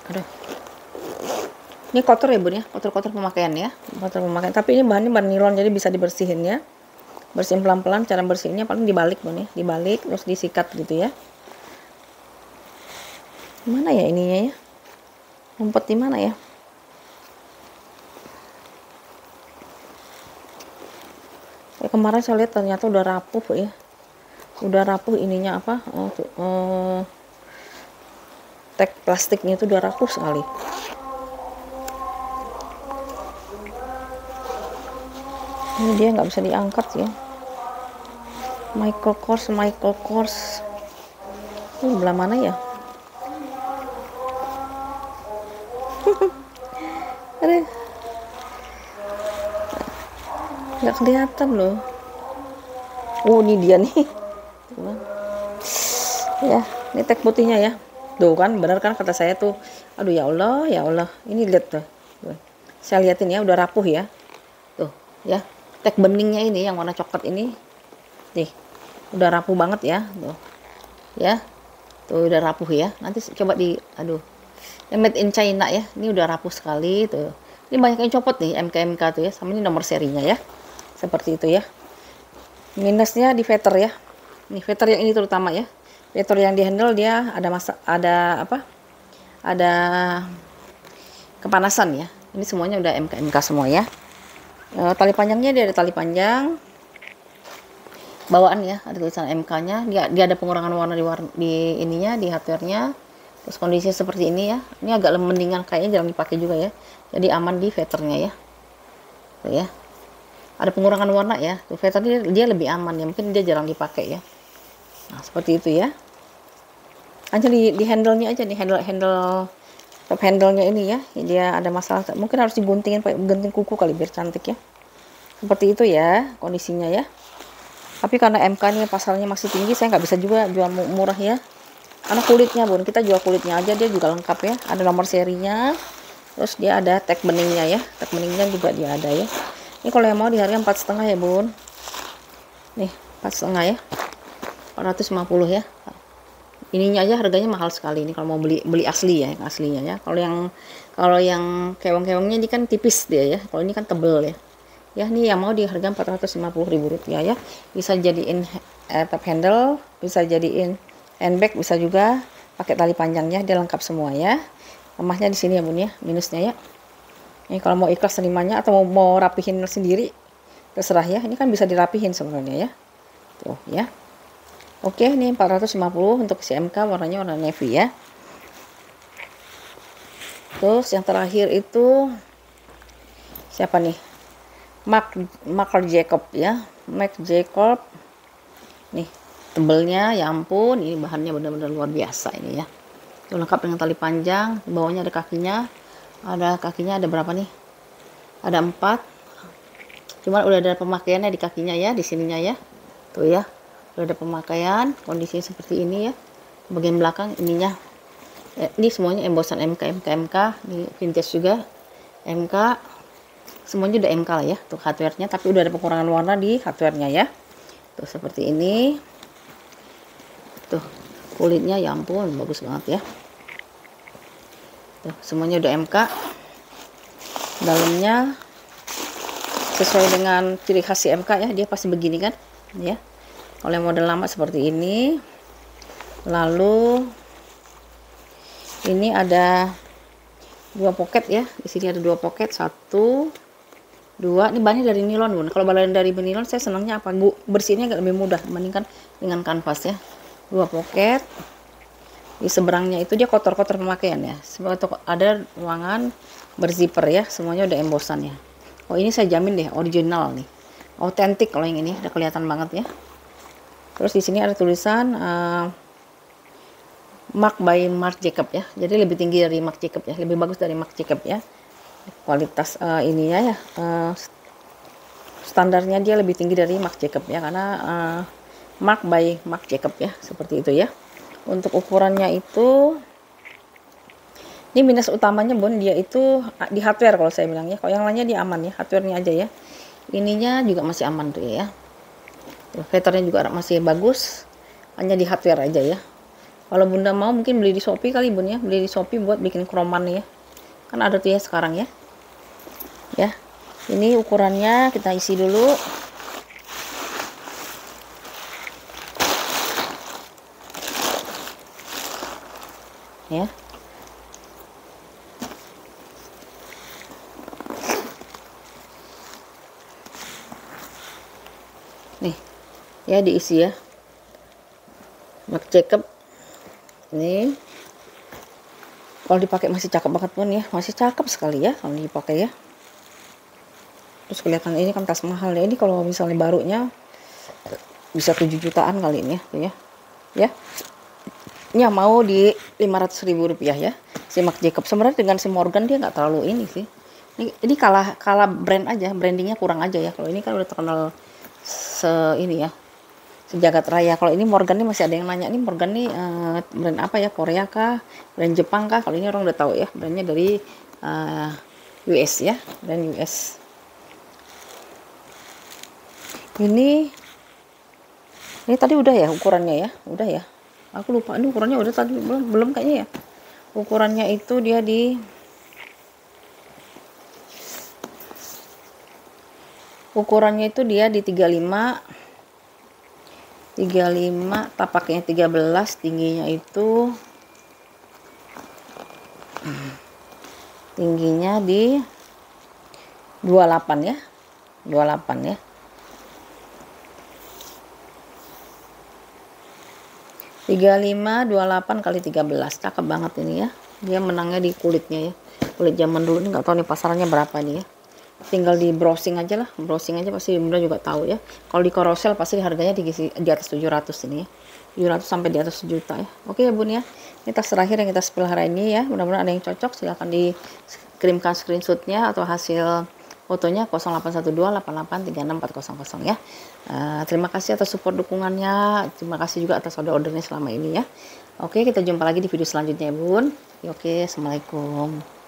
Aduh, ini kotor ya bun ya, kotor-kotor pemakaian ya, kotor pemakaian. Tapi ini bahannya bahan nilon, jadi bisa dibersihin ya. Bersihin pelan-pelan. Cara bersihinnya paling dibalik bun ya, dibalik terus disikat gitu ya. Mana ya ininya ya, ngumpet di mana ya. Kemarin saya lihat ternyata udah rapuh ya, udah rapuh ininya apa, tag plastiknya itu udah rapuh sekali. Ini dia nggak bisa diangkat ya. Michael Kors ini belah mana ya. Aduh, nggak kelihatan loh. Oh, ini dia nih. Ya, ini tag putihnya ya. Tuh kan, benar kan kata saya tuh. Aduh ya Allah, ya Allah. Ini lihat tuh. Saya liatin ya, udah rapuh ya. Tuh, ya. Tag beningnya ini yang warna coklat ini. Nih, udah rapuh banget ya. Tuh. Ya. Tuh udah rapuh ya. Nanti coba aduh. Yang made in China ya. Ini udah rapuh sekali tuh. Ini banyak yang copot nih, MK tuh ya. Sama ini nomor serinya ya. seperti itu ya. Minusnya di veter ya, nih veter yang ini terutama ya, veter yang di handle dia ada kepanasan ya. Ini semuanya udah MK semua ya. Tali panjangnya dia ada tali panjang bawaan ya, ada tulisan MK-nya. Dia ada pengurangan warna di ininya, di hardware-nya. Terus kondisinya seperti ini ya. Ini agak mendingan, kayaknya jarang dipakai juga ya. Jadi aman di veternya ya. Tuh ya. Ada pengurangan warna ya. Tuh veter dia lebih aman ya. Mungkin dia jarang dipakai ya. Nah, seperti itu ya. Hanya di handle-nya aja nih, top handle-nya ini ya. Dia ada masalah. Mungkin harus diguntingin pakai gunting kuku kali biar cantik ya. Seperti itu ya kondisinya ya. Tapi karena MK nya pasalnya masih tinggi, saya nggak bisa juga jual murah ya. Karena kulitnya bun, kita jual kulitnya aja, dia juga lengkap ya. Ada nomor serinya, terus dia ada tag beningnya ya. Tag beningnya juga dia ada ya. Ini kalau yang mau di harga 4,5 ya bun. Nih 4,5 ya, 450 ya. Ininya aja harganya mahal sekali ini kalau mau beli asli ya, yang aslinya ya. Kalau yang kewang-kewangnya ini kan tipis dia ya. Kalau ini kan tebel ya. Ya ini yang mau di harga Rp450.000 ya. Bisa jadiin top handle, bisa jadiin handbag, bisa juga pakai tali panjangnya, dia lengkap semua ya. Lemahnya di sini ya bun ya, minusnya ya. Ini kalau mau ikhlas terimanya atau mau rapihin sendiri terserah ya. Ini kan bisa dirapihin sebenarnya ya. Tuh ya. Oke, ini 450 untuk si MK, warnanya warna navy ya. Terus yang terakhir itu siapa nih? Marc Jacob ya, Marc Jacob. Nih tebelnya ya ampun, ini bahannya benar-benar luar biasa ini ya. Itu lengkap dengan tali panjang, di bawahnya ada kakinya. Ada kakinya ada berapa nih? Ada 4. Cuman udah ada pemakaiannya di kakinya ya, di sininya ya. Tuh ya, udah ada pemakaian, kondisinya seperti ini ya. Bagian belakang ininya. Ini semuanya embosan MK, di vintage juga MK. Semuanya udah MK lah ya, tuh hardware-nya, tapi udah ada pengurangan warna di hardware-nya ya. Tuh seperti ini. Tuh kulitnya ya ampun bagus banget ya. Tuh semuanya udah MK. Dalamnya sesuai dengan ciri khas si MK ya, dia pasti begini kan ya. Kalau yang model lama seperti ini. Lalu ini ada 2 pocket ya. Di sini ada 2 pocket, 1 2. Ini bahannya dari nilon bun. Kalau bahan dari nilon saya senangnya apa, bu, bersihnya agak lebih mudah dibandingkan dengan kanvas ya. 2 pocket. Di seberangnya itu dia kotor-kotor pemakaian ya. Sebab ada ruangan berzipper ya. Semuanya udah embosan ya. Oh ini saya jamin deh original nih, otentik. Kalau yang ini udah kelihatan banget ya. Terus di sini ada tulisan Marc by Marc Jacob ya. Jadi lebih tinggi dari Marc Jacob ya, lebih bagus dari Marc Jacob ya. Kualitas ininya ya, standarnya dia lebih tinggi dari Marc Jacob ya, karena Marc by Marc Jacob ya, seperti itu ya. Untuk ukurannya itu, ini minus utamanya bun, dia itu di hardware kalau saya bilang ya. Kalau yang lainnya dia aman ya, hardware-nya aja ya. Ininya juga masih aman tuh ya. Veternya juga masih bagus, hanya di hardware aja ya. Kalau bunda mau mungkin beli di Shopee kali bun ya, beli di Shopee buat bikin kroman ya. Kan ada tuh ya sekarang ya. Ya. Ini ukurannya kita isi dulu. Ya. Nih. Ya diisi ya. Marc Jacob. Ini kalau dipakai masih cakep banget pun ya, masih cakep sekali ya kalau dipakai ya. Terus kelihatan ini kan tas mahal ya. Ini kalau misalnya barunya bisa 7 jutaan kali ini ya, tuh ya. Ya. Ini mau di Rp500.000 ya. Si Marc Jacob sebenarnya dengan si Morgan dia nggak terlalu ini sih. Ini kalah brand aja, brandingnya kurang aja ya. Kalau ini kan udah terkenal ini ya, sejagat raya. Kalau ini Morgan nih masih ada yang nanya nih, Morgan nih brand apa ya, Korea kah, brand Jepang kah? Kalau ini orang udah tahu ya, brandnya dari US ya, brand US. Ini tadi udah ya ukurannya ya, udah ya. Aku lupa ini ukurannya udah tadi, belum kayaknya ya. Ukurannya itu dia di 4 Ukurannya itu dia di 35, tapaknya 13, tingginya itu di 28 ya. 28 ya. 35 28 kali 13, cakep banget ini ya. Dia menangnya di kulitnya ya, kulit zaman dulu ini. Nggak tahu nih pasarannya berapa nih ya, tinggal di browsing aja lah, browsing aja pasti Bunda juga tahu ya. Kalau di Carousel pasti harganya di atas 700 ini ya, 700 sampai di atas sejuta ya. Oke ya Bun ya, ini tas terakhir yang kita pelihara ini ya, mudah-mudahan ada yang cocok. Silahkan dikirimkan screenshotnya atau hasil fotonya 08128836 ya. Terima kasih atas support dukungannya, terima kasih juga atas order-ordernya selama ini ya. Oke, kita jumpa lagi di video selanjutnya ya Bun. Oke, assalamualaikum.